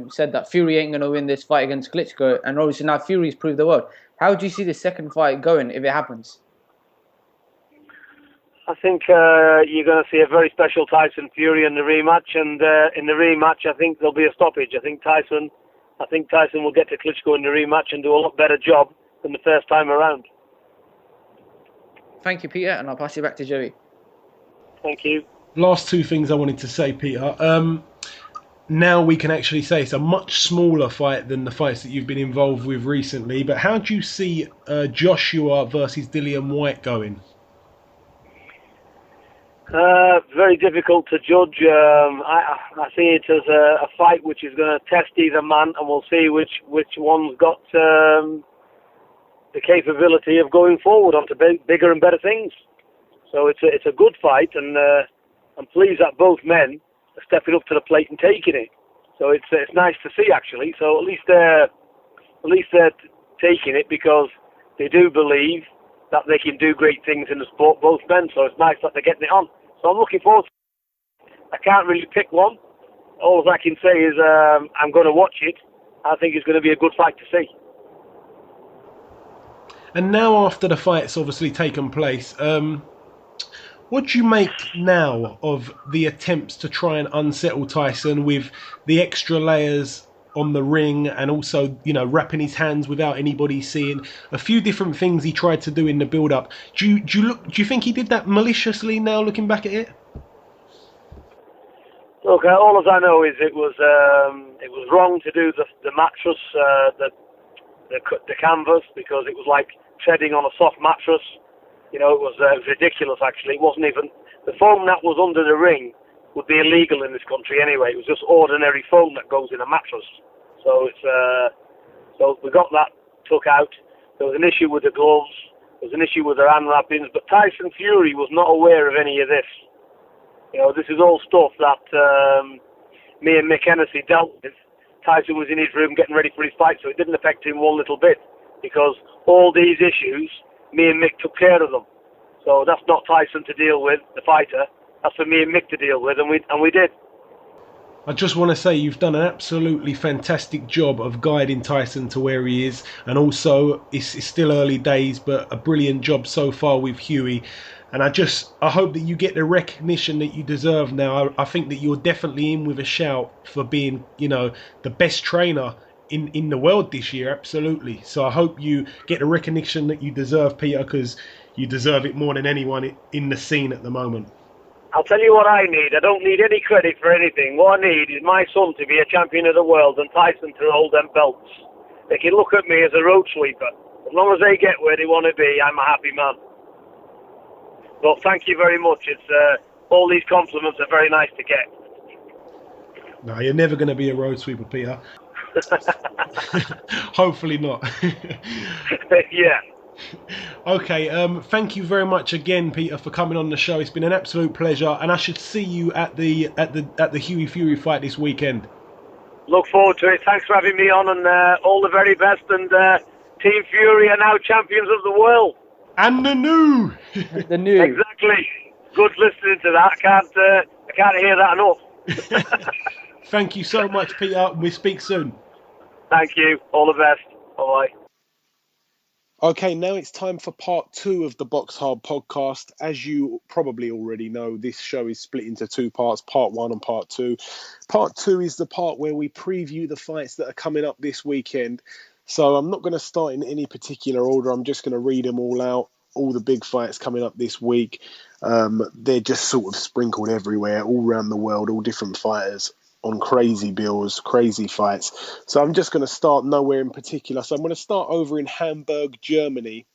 said that Fury ain't gonna win this fight against Klitschko, and obviously now Fury's proved the world. How do you see the second fight going if it happens? I think you're going to see a very special Tyson Fury in the rematch, and in the rematch, I think there'll be a stoppage. I think Tyson will get to Klitschko in the rematch and do a lot better job than the first time around. Thank you, Peter, and I'll pass you back to Joey. Thank you. Last two things I wanted to say, Peter. Now we can actually say it's a much smaller fight than the fights that you've been involved with recently. But how do you see Joshua versus Dillian Whyte going? Very difficult to judge. I see it as a fight which is going to test either man, and we'll see which one's got the capability of going forward onto bigger and better things. So it's a good fight, and I'm pleased that both men are stepping up to the plate and taking it. So it's nice to see, actually. So at least they're taking it because they do believe that they can do great things in the sport, both men. So it's nice that they're getting it on. So I'm looking forward to it. I can't really pick one. All I can say is I'm going to watch it. I think it's going to be a good fight to see. And now, after the fight's obviously taken place, what do you make now of the attempts to try and unsettle Tyson with the extra layers on the ring and also, wrapping his hands without anybody seeing? A few different things he tried to do in the build-up. Do you think he did that maliciously now, looking back at it? Look, all as I know is it was wrong to do the mattress, the canvas, because it was like treading on a soft mattress. It was ridiculous, actually. It wasn't even... The foam that was under the ring would be illegal in this country anyway. It was just ordinary foam that goes in a mattress. So so we got that took out. There was an issue with the gloves. There was an issue with the hand wrappings. But Tyson Fury was not aware of any of this. This is all stuff that me and Mick Hennessy dealt with. Tyson was in his room getting ready for his fight, so it didn't affect him one little bit, because all these issues, me and Mick took care of them. So that's not Tyson to deal with, the fighter. That's for me and Mick to deal with, and we did. I just want to say you've done an absolutely fantastic job of guiding Tyson to where he is, and also it's still early days, but a brilliant job so far with Huey. And I hope that you get the recognition that you deserve now. I think that you're definitely in with a shout for being, the best trainer in the world this year, absolutely. So I hope you get the recognition that you deserve, Peter, because you deserve it more than anyone in the scene at the moment. I'll tell you what I need. I don't need any credit for anything. What I need is my son to be a champion of the world and Tyson to hold them belts. They can look at me as a road sweeper. As long as they get where they want to be, I'm a happy man. But thank you very much. It's all these compliments are very nice to get. No, you're never going to be a road sweeper, Peter. Hopefully not. Yeah. Okay, thank you very much again, Peter, for coming on the show. It's been an absolute pleasure, and I should see you at the Huey Fury fight this weekend. Look forward to it. Thanks for having me on, and all the very best. And Team Fury are now champions of the world. And the new. Exactly. Good listening to that. I can't hear that enough. Thank you so much, Peter. We speak soon. Thank you. All the best. Bye-bye. Okay, now it's time for part 2 of the BoxHard podcast. As you probably already know, this show is split into 2 parts, part 1 and part 2. Part 2 is the part where we preview the fights that are coming up this weekend. So I'm not going to start in any particular order. I'm just going to read them all out, all the big fights coming up this week. They're just sort of sprinkled everywhere, all around the world, all different fighters on crazy bills, crazy fights. So I'm just going to start nowhere in particular. So I'm going to start over in Hamburg, Germany.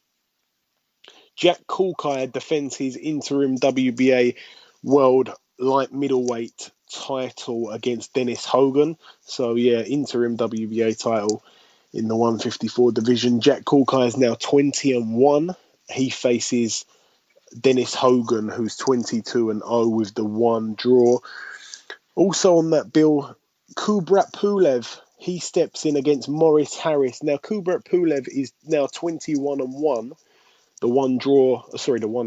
Jack Kulkai defends his interim WBA World Light Middleweight title against Dennis Hogan. So yeah, interim WBA title in the 154 division. Jack Kulkai is now 20-1. He faces Dennis Hogan, who's 22-0 with the 1 draw. Also on that bill, Kubrat Pulev, he steps in against Maurice Harris. Now, Kubrat Pulev is now 21-1. The 1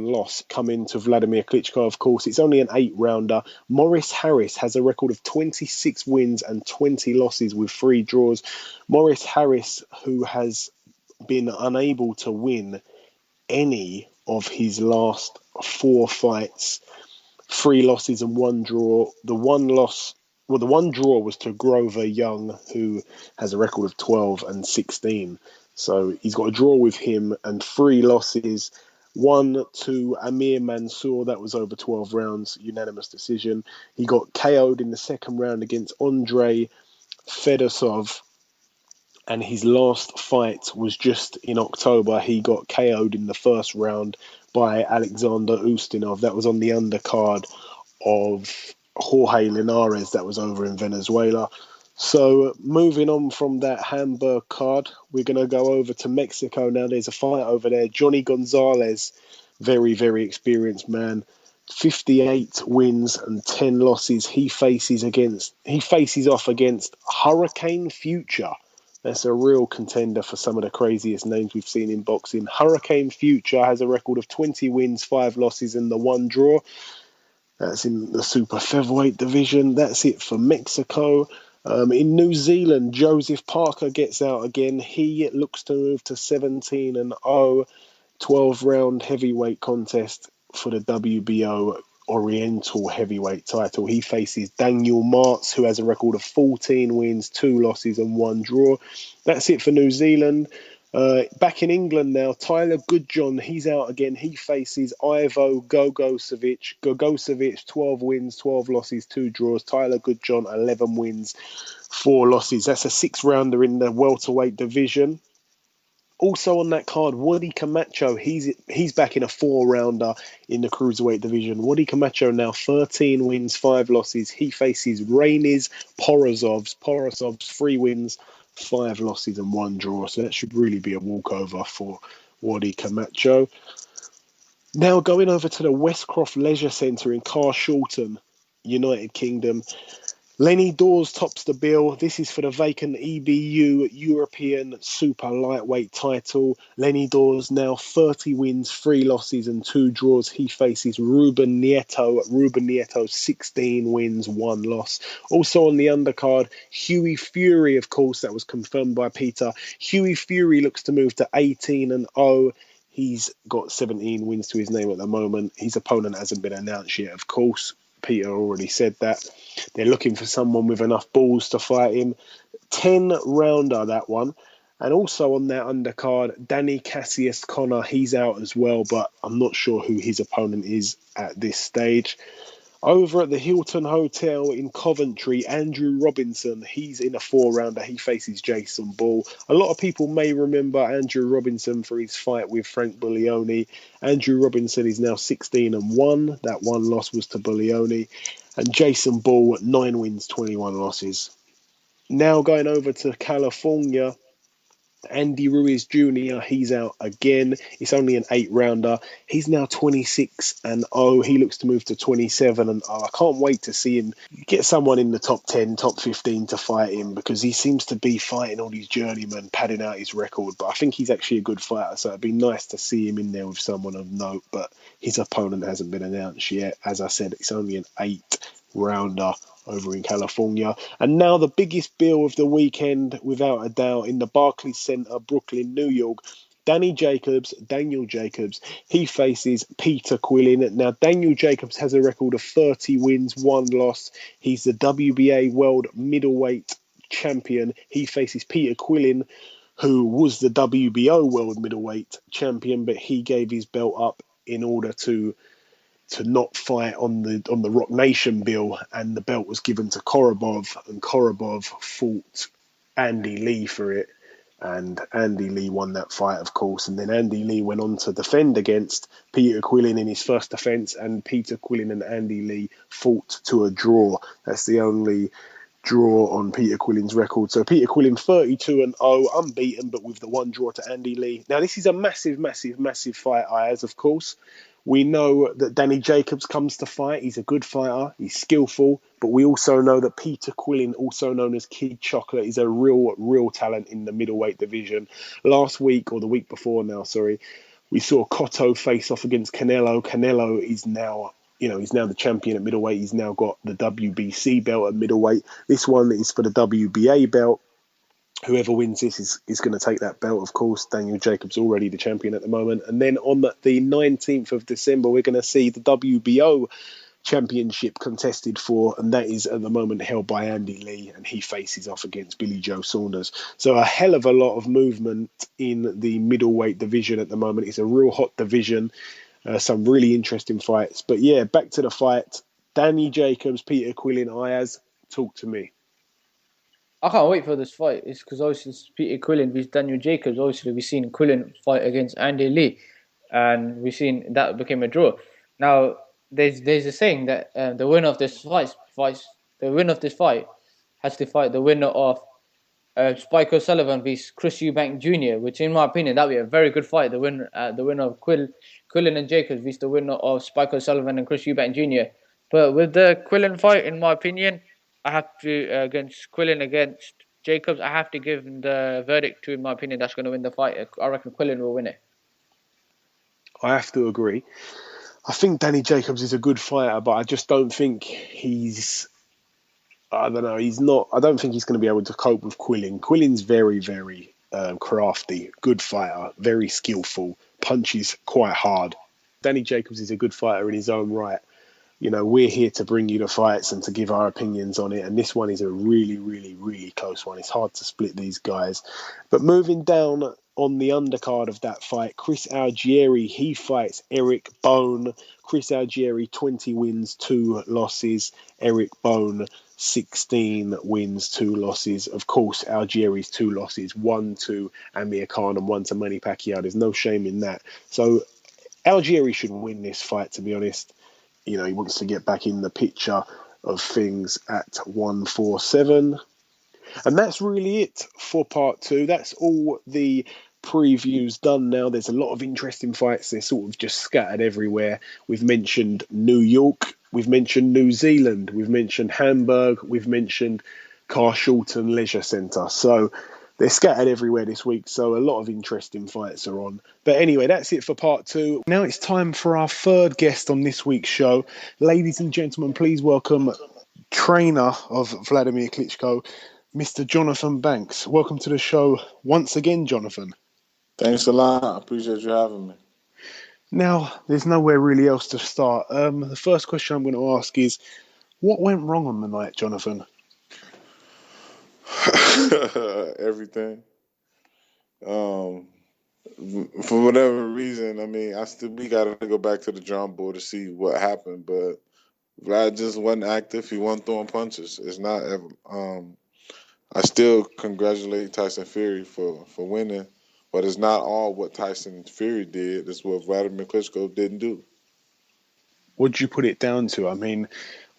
loss coming to Wladimir Klitschko, of course. It's only an 8-rounder. Maurice Harris has a record of 26 wins and 20 losses with 3 draws. Maurice Harris, who has been unable to win any of his last 4 fights. 3 losses and 1 draw. The one draw was to Grover Young, who has a record of 12-16. So he's got a draw with him and 3 losses. 1 to Amir Mansour, that was over 12 rounds, unanimous decision. He got KO'd in the second round against Andrei Fedosov. And his last fight was just in October. He got KO'd in the first round by Alexander Ustinov. That was on the undercard of Jorge Linares. That was over in Venezuela. So moving on from that Hamburg card, we're going to go over to Mexico now. There's a fight over there. Johnny Gonzalez, very, very experienced man. 58 wins and 10 losses. He faces off against Hurricane Future. That's a real contender for some of the craziest names we've seen in boxing. Hurricane Future has a record of 20 wins, 5 losses, and the 1 draw. That's in the super featherweight division. That's it for Mexico. In New Zealand, Joseph Parker gets out again. He looks to move to 17-0, 12-round heavyweight contest for the WBO Oriental heavyweight title. He faces Daniel Martz, who has a record of 14 wins, 2 losses and 1 draw. That's it for New Zealand. Back in England now, Tyler Goodjohn, he's out again. He faces Ivo Gogosevic. Gogosevic, 12 wins, 12 losses, 2 draws. Tyler Goodjohn, 11 wins, 4 losses. That's a 6-rounder in the welterweight division. Also on that card, Wadi Camacho, he's back in a 4-rounder in the cruiserweight division. Wadi Camacho now 13 wins, 5 losses. He faces Rainis Porozovs. Porozovs, 3 wins, 5 losses and 1 draw. So that should really be a walkover for Wadi Camacho. Now going over to the Westcroft Leisure Centre in Carshalton, United Kingdom. Lenny Dawes tops the bill. This is for the vacant EBU European Super Lightweight title. Lenny Dawes now 30 wins, 3 losses and 2 draws. He faces Ruben Nieto. Ruben Nieto 16 wins, 1 loss. Also on the undercard, Hughie Fury, of course, that was confirmed by Peter. Hughie Fury looks to move to 18-0. He's got 17 wins to his name at the moment. His opponent hasn't been announced yet, of course. Peter already said that. They're looking for someone with enough balls to fight him. 10-rounder, that one. And also on that undercard, Danny Cassius Connor, he's out as well, but I'm not sure who his opponent is at this stage. Over at the Hilton Hotel in Coventry, Andrew Robinson, he's in a 4-rounder. He faces Jason Ball. A lot of people may remember Andrew Robinson for his fight with Frank Buglioni. Andrew Robinson is now 16-1. That 1 loss was to Buglioni. And Jason Ball, 9 wins, 21 losses. Now going over to California, Andy Ruiz Jr., he's out again. It's only an 8-rounder. He's now 26-0. He looks to move to 27-0. I can't wait to see him get someone in the top 10, top 15 to fight him, because he seems to be fighting all these journeymen, padding out his record. But I think he's actually a good fighter, so it'd be nice to see him in there with someone of note. But his opponent hasn't been announced yet. As I said, it's only an 8-rounder over in California. And now the biggest bill of the weekend, without a doubt, in the Barclays Center, Brooklyn, New York. Daniel Jacobs, he faces Peter Quillin. Now, Daniel Jacobs has a record of 30 wins, 1 loss. He's the WBA World Middleweight Champion. He faces Peter Quillin, who was the WBO World Middleweight Champion, but he gave his belt up in order to not fight on the Rock Nation bill, and the belt was given to Korobov, and Korobov fought Andy Lee for it, and Andy Lee won that fight, of course, and then Andy Lee went on to defend against Peter Quillin in his first defense, and Peter Quillin and Andy Lee fought to a draw. That's the only draw on Peter Quillin's record. So Peter Quillin 32-0, unbeaten, but with the 1 draw to Andy Lee. Now this is a massive fight, Ayaz, of course. We know that Danny Jacobs comes to fight. He's a good fighter. He's skillful. But we also know that Peter Quillin, also known as Kid Chocolate, is a real talent in the middleweight division. Last week, or the week before now, sorry, we saw Cotto face off against Canelo. Canelo is now, he's now the champion at middleweight. He's now got the WBC belt at middleweight. This one is for the WBA belt. Whoever wins this is going to take that belt, of course. Daniel Jacobs already the champion at the moment. And then on the 19th of December, we're going to see the WBO championship contested for, and that is at the moment held by Andy Lee, and he faces off against Billy Joe Saunders. So a hell of a lot of movement in the middleweight division at the moment. It's a real hot division. Some really interesting fights. But yeah, back to the fight. Danny Jacobs, Peter Quillin, Ayaz, talk to me. I can't wait for this fight. It's because obviously it's Peter Quillin versus Daniel Jacobs. Obviously, we've seen Quillin fight against Andy Lee, and we've seen that became a draw. Now, there's a saying that the winner of this fight has to fight the winner of Spike O'Sullivan versus Chris Eubank Jr., which, in my opinion, that would be a very good fight. The winner of Quillin and Jacobs versus the winner of Spike O'Sullivan and Chris Eubank Jr. But with the Quillin fight, in my opinion, I have to against Quillin against Jacobs. I have to give the verdict to, in my opinion, that's going to win the fight. I reckon Quillin will win it. I have to agree. I think Danny Jacobs is a good fighter, but I just don't think I don't think he's going to be able to cope with Quillin. Quillin's very, very crafty, good fighter, very skillful, punches quite hard. Danny Jacobs is a good fighter in his own right. You know, we're here to bring you the fights and to give our opinions on it. And this one is a really, really, really close one. It's hard to split these guys. But moving down on the undercard of that fight, Chris Algieri, he fights Eric Bone. Chris Algieri, 20 wins, 2 losses. Eric Bone, 16 wins, 2 losses. Of course, Algieri's 2 losses, 1 to Amir Khan and 1 to Manny Pacquiao. There's no shame in that. So Algieri should win this fight, to be honest. You know, he wants to get back in the picture of things at 147. And that's really it for part 2. That's all the previews done now. There's a lot of interesting fights. They're sort of just scattered everywhere. We've mentioned New York. We've mentioned New Zealand. We've mentioned Hamburg. We've mentioned Carshalton Leisure Centre. So they're scattered everywhere this week, so a lot of interesting fights are on. But anyway, that's it for part 2. Now it's time for our third guest on this week's show. Ladies and gentlemen, please welcome trainer of Wladimir Klitschko, Mr. Johnathon Banks. Welcome to the show once again, Jonathan. Thanks a lot. I appreciate you having me. Now, there's nowhere really else to start. The first question I'm going to ask is, what went wrong on the night, Jonathan? Everything. For whatever reason, I mean, we got to go back to the drawing board to see what happened, but Vlad just wasn't active. He wasn't throwing punches. It's not. I still congratulate Tyson Fury for winning, but it's not all what Tyson Fury did. It's what Wladimir Klitschko didn't do. What did you put it down to? I mean,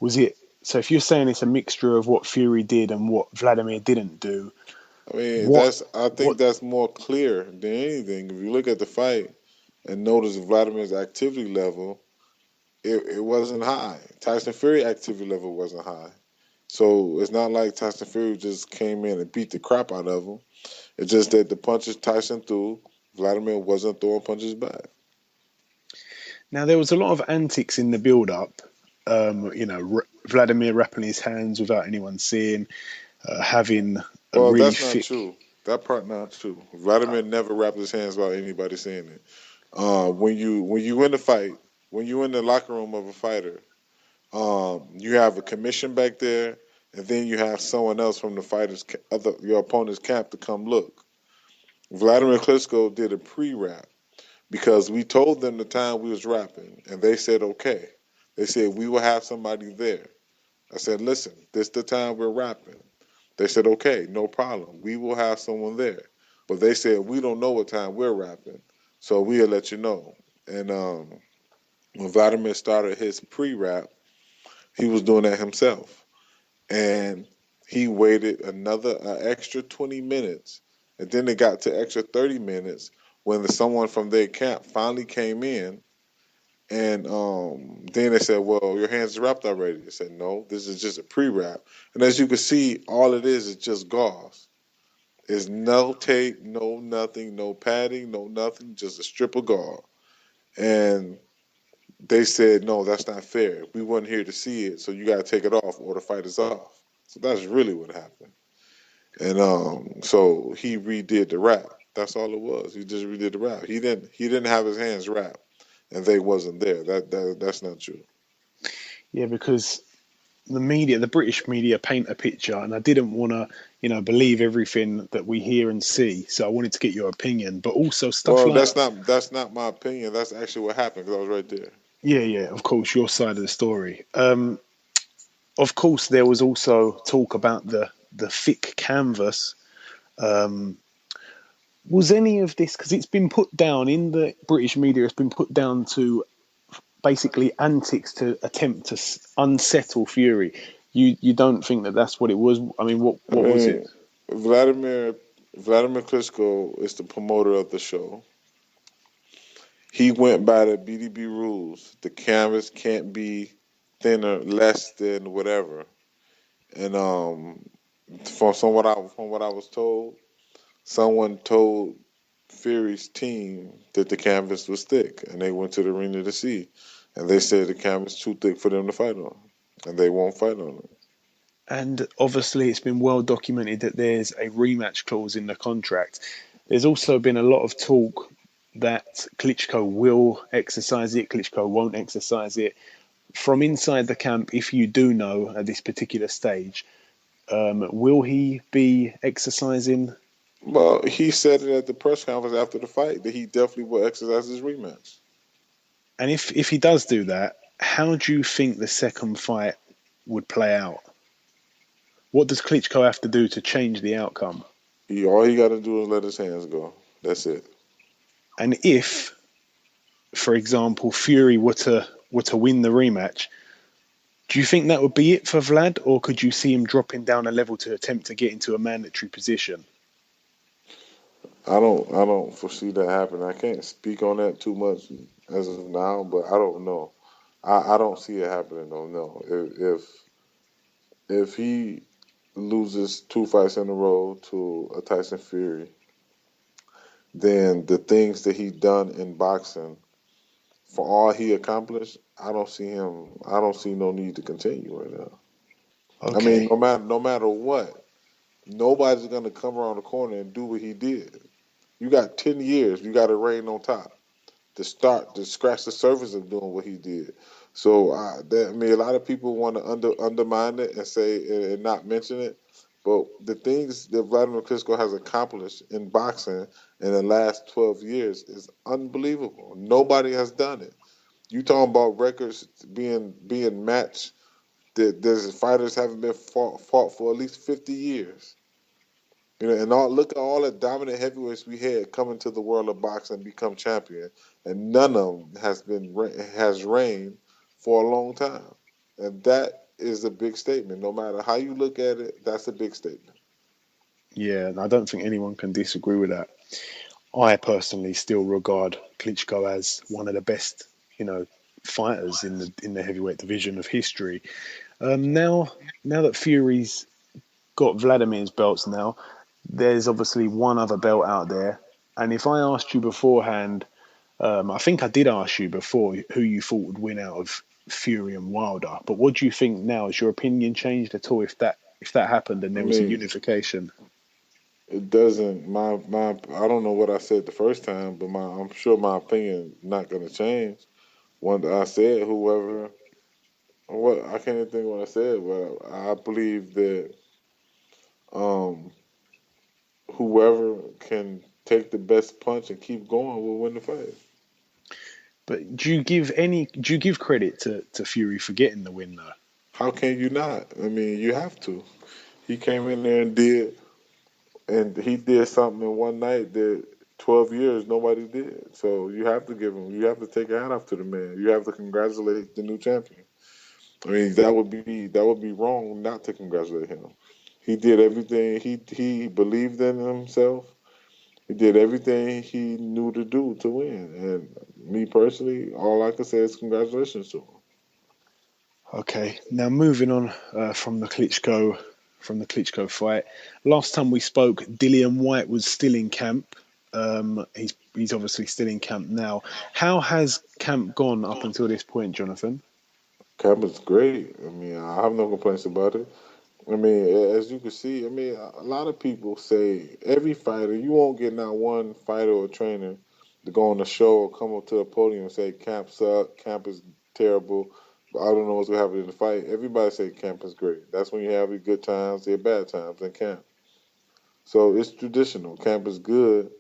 was it... So if you're saying it's a mixture of what Fury did and what Wladimir didn't do, I mean, I think that's more clear than anything. If you look at the fight and notice Vladimir's activity level, it wasn't high. Tyson Fury activity level wasn't high. So it's not like Tyson Fury just came in and beat the crap out of him. It's just that the punches Tyson threw, Wladimir wasn't throwing punches back. Now, there was a lot of antics in the build-up. Wladimir wrapping his hands without anyone seeing, having a really that's not true. That part not true. Wladimir never wrapped his hands without anybody seeing it. When you in the fight, when you in the locker room of a fighter, you have a commission back there, and then you have someone else from the your opponent's camp to come look. Wladimir Klitschko did a pre-wrap because we told them the time we was rapping, and they said okay. They said, we will have somebody there. I said, listen, this is the time we're rapping. They said, okay, no problem. We will have someone there. But they said, we don't know what time we're rapping, so we'll let you know. And when Wladimir started his pre-rap, he was doing that himself. And he waited an extra 20 minutes. And then it got to extra 30 minutes when someone from their camp finally came in. And then they said, well, your hands are wrapped already. I said, no, this is just a pre-wrap. And as you can see, all it is just gauze. It's no tape, no nothing, no padding, no nothing, just a strip of gauze. And they said, no, that's not fair. We weren't here to see it, so you got to take it off or the fight is off. So that's really what happened. And so he redid the rap. That's all it was. He just redid the rap. He didn't have his hands wrapped, and they wasn't there. That's not true. Yeah, because the British media paint a picture, and I didn't want to, believe everything that we hear and see. So I wanted to get your opinion, but also stuff Well, like, that's not my opinion. That's actually what happened because I was right there. yeah, of course, your side of the story. Of course, there was also talk about the thick canvas. Um, was any of this, because it's been put down in the British media, it's been put down to basically antics to attempt to unsettle Fury. You don't think that that's what it was? I mean, I what was it? mean, Vladimir Vladimir Klitschko is the promoter of the show. He went by the BDB rules. The canvas can't be thinner, less than whatever. And from what I was told, someone told Fury's team that the canvas was thick, and they went to the arena to see, and they said the canvas too thick for them to fight on, and they won't fight on it. And obviously, it's been well documented that there's a rematch clause in the contract. There's also been a lot of talk that Klitschko will exercise it, Klitschko won't exercise it. From inside the camp, if you do know at this particular stage, will he be exercising? Well, he said it at the press conference after the fight that he definitely will exercise his rematch. And if he does do that, how do you think the second fight would play out? What does Klitschko have to do to change the outcome? All he got to do is let his hands go. That's it. And if, for example, Fury were to win the rematch, do you think that would be it for Vlad, or could you see him dropping down a level to attempt to get into a mandatory position? I don't foresee that happening. I can't speak on that too much as of now, but I don't know. I don't see it happening though. No, if he loses two fights in a row to a Tyson Fury, then the things that he done in boxing for all he accomplished, I don't see him. I don't see no need to continue right now. I mean, Okay. no matter what, nobody's gonna come around the corner and do what he did. You got 10 years. You got to reign on top to scratch the surface of doing what he did. So a lot of people want to undermine it and say and not mention it, but the things that Vladimir Klitschko has accomplished in boxing in the last 12 years is unbelievable. Nobody has done it. You talking about records being matched that there's fighters haven't been fought for at least 50 years. And look at all the dominant heavyweights we had come into the world of boxing and become champion, and none of them has reigned for a long time, and that is a big statement. No matter how you look at it, that's a big statement. Yeah, and I don't think anyone can disagree with that. I personally still regard Klitschko as one of the best, you know, fighters in the heavyweight division of history. Now that Fury's got Vladimir's belts now, there's obviously one other belt out there. And if I asked you beforehand, I think I did ask you before who you thought would win out of Fury and Wilder. But what do you think now? Has your opinion changed at all if that happened and I there was a mean, unification? it doesn't. My I don't know what I said the first time, but I'm sure my opinion not going to change. When I said whoever, what I can't even think what I said, but I believe that um, whoever can take the best punch and keep going will win the fight. But do you give credit to Fury for getting the win though? How can you not? I mean, you have to. He came in there and he did something in one night that 12 years nobody did. So you have to give him. You have to take a hat off to the man. You have to congratulate the new champion. I mean, that would be wrong not to congratulate him. He did everything. He believed in himself. He did everything he knew to do to win. And me personally, all I can say is congratulations to him. Okay, now moving on from the Klitschko fight. Last time we spoke, Dillian Whyte was still in camp. He's obviously still in camp now. How has camp gone up until this point, Jonathan? Cap is great. I mean, I have no complaints about it. I mean, as you can see, I mean, a lot of people say every fighter, you won't get not one fighter or trainer to go on the show or come up to a podium and say camp suck, camp is terrible, but I don't know what's gonna happen in the fight. Everybody say camp is great. That's when you have your good times, your bad times in camp. So it's traditional. Camp is good,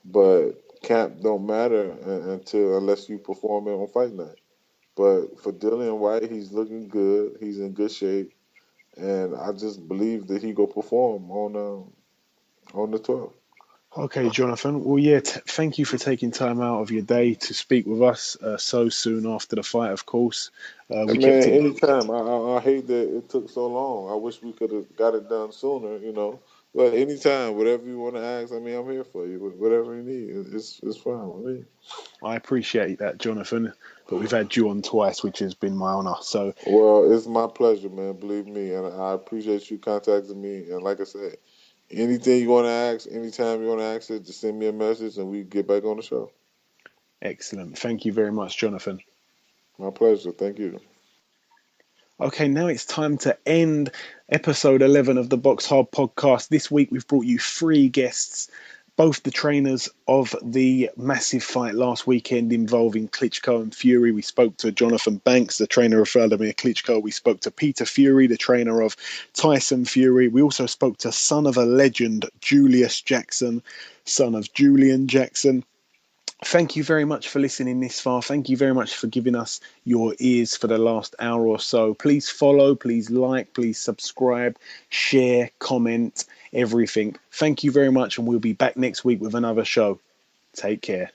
but camp don't matter until unless you perform it on fight night. But for Dillian Whyte, he's looking good. He's in good shape. And I just believe that he go perform on the 12th. Okay, Jonathan. Well, yeah, thank you for taking time out of your day to speak with us so soon after the fight, of course. We And kept man, it. anytime. I hate that it took so long. I wish we could have got it done sooner, you know. But anytime, whatever you want to ask, I mean, I'm here for you. Whatever you need, it's fine with me. I appreciate that, Jonathan, but we've had you on twice, which has been my honour. So, Well, it's my pleasure, man. Believe me, and I appreciate you contacting me. And like I said, anything you want to ask, anytime you want to ask it, just send me a message, and we get back on the show. excellent. Thank you very much, Jonathan. My pleasure. Thank you. Okay, now it's time to end episode 11 of the Box Hard podcast. This week we've brought you three guests, both the trainers of the massive fight last weekend involving Klitschko and Fury. We spoke to Johnathon Banks, the trainer of Wladimir Klitschko. We spoke to Peter Fury, the trainer of Tyson Fury. We also spoke to son of a legend, Julius Jackson, son of Julian Jackson. Thank you very much for listening this far. Thank you very much for giving us your ears for the last hour or so. Please follow, please like, please subscribe, share, comment, everything. Thank you very much, and we'll be back next week with another show. Take care.